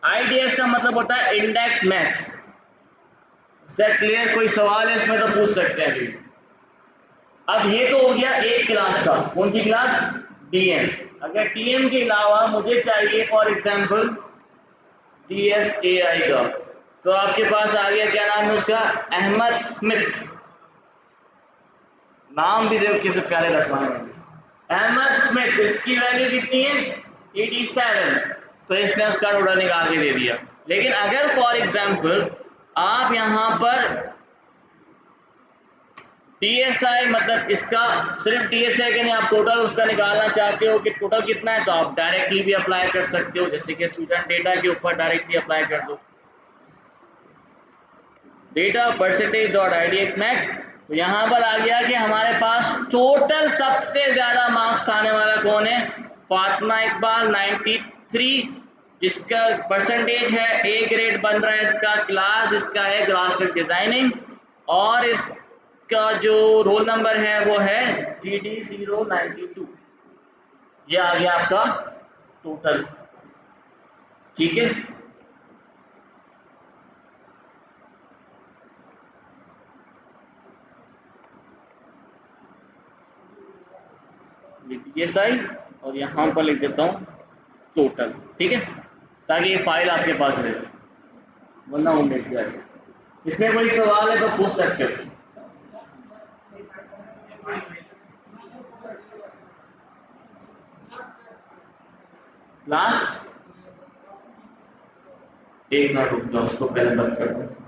IDX का मतलब होता है इंडेक्स मैक्स। दैट क्लियर, कोई सवाल है इसमें तो पूछ सकते हैं अभी। अब ये तो हो गया एक क्लास का, कौन सी क्लास, डीएम। अगर डीएम के अलावा मुझे चाहिए फॉर एग्जांपल DSAI का, तो आपके पास आ गया, क्या नाम है उसका, अहमद स्मिथ, नाम भी देखो किसे प्यारे रखना है, अहमद स्मिथ। इसकी वैल्यू कितनी है, 87। तो इसने उसका टोटल निकाल के दे दिया। लेकिन अगर फॉर एग्जाम्पल आप यहाँ पर TSI मतलब इसका सिर्फ TSI के नहीं, आप टोटल उसका निकालना चाहते हो कि टोटल कितना है, तो आप डायरेक्टली भी अप्लाई कर सकते हो, जैसे कि स्टूडेंट डेटा के ऊपर डायरेक्टली अप्लाई कर दो, data percentage dot IDX max. तो यहाँ पर आ गया कि हमारे पास टोटल सबसे ज्यादा मार्क्स आने वाला कौन है, फातिमा इकबाल 93, इसका परसेंटेज है, A ग्रेड बन रहा है इसका, क्लास इसका है ग्राफिक डिजाइनिंग, और इसका जो रोल नंबर है वो है GD092। ये आ गया आपका टोटल, ठीक है। TSI और यहाँ पर लिख देता हूँ टोटल, ठीक है, ताकि ये फाइल आपके पास रहे, वरना वो मिट जाएगा। इसमें कोई सवाल है तो पूछ सकते हो। क्लास एक मिनट रुक जाओ, उसको पहले बंद कर दूं।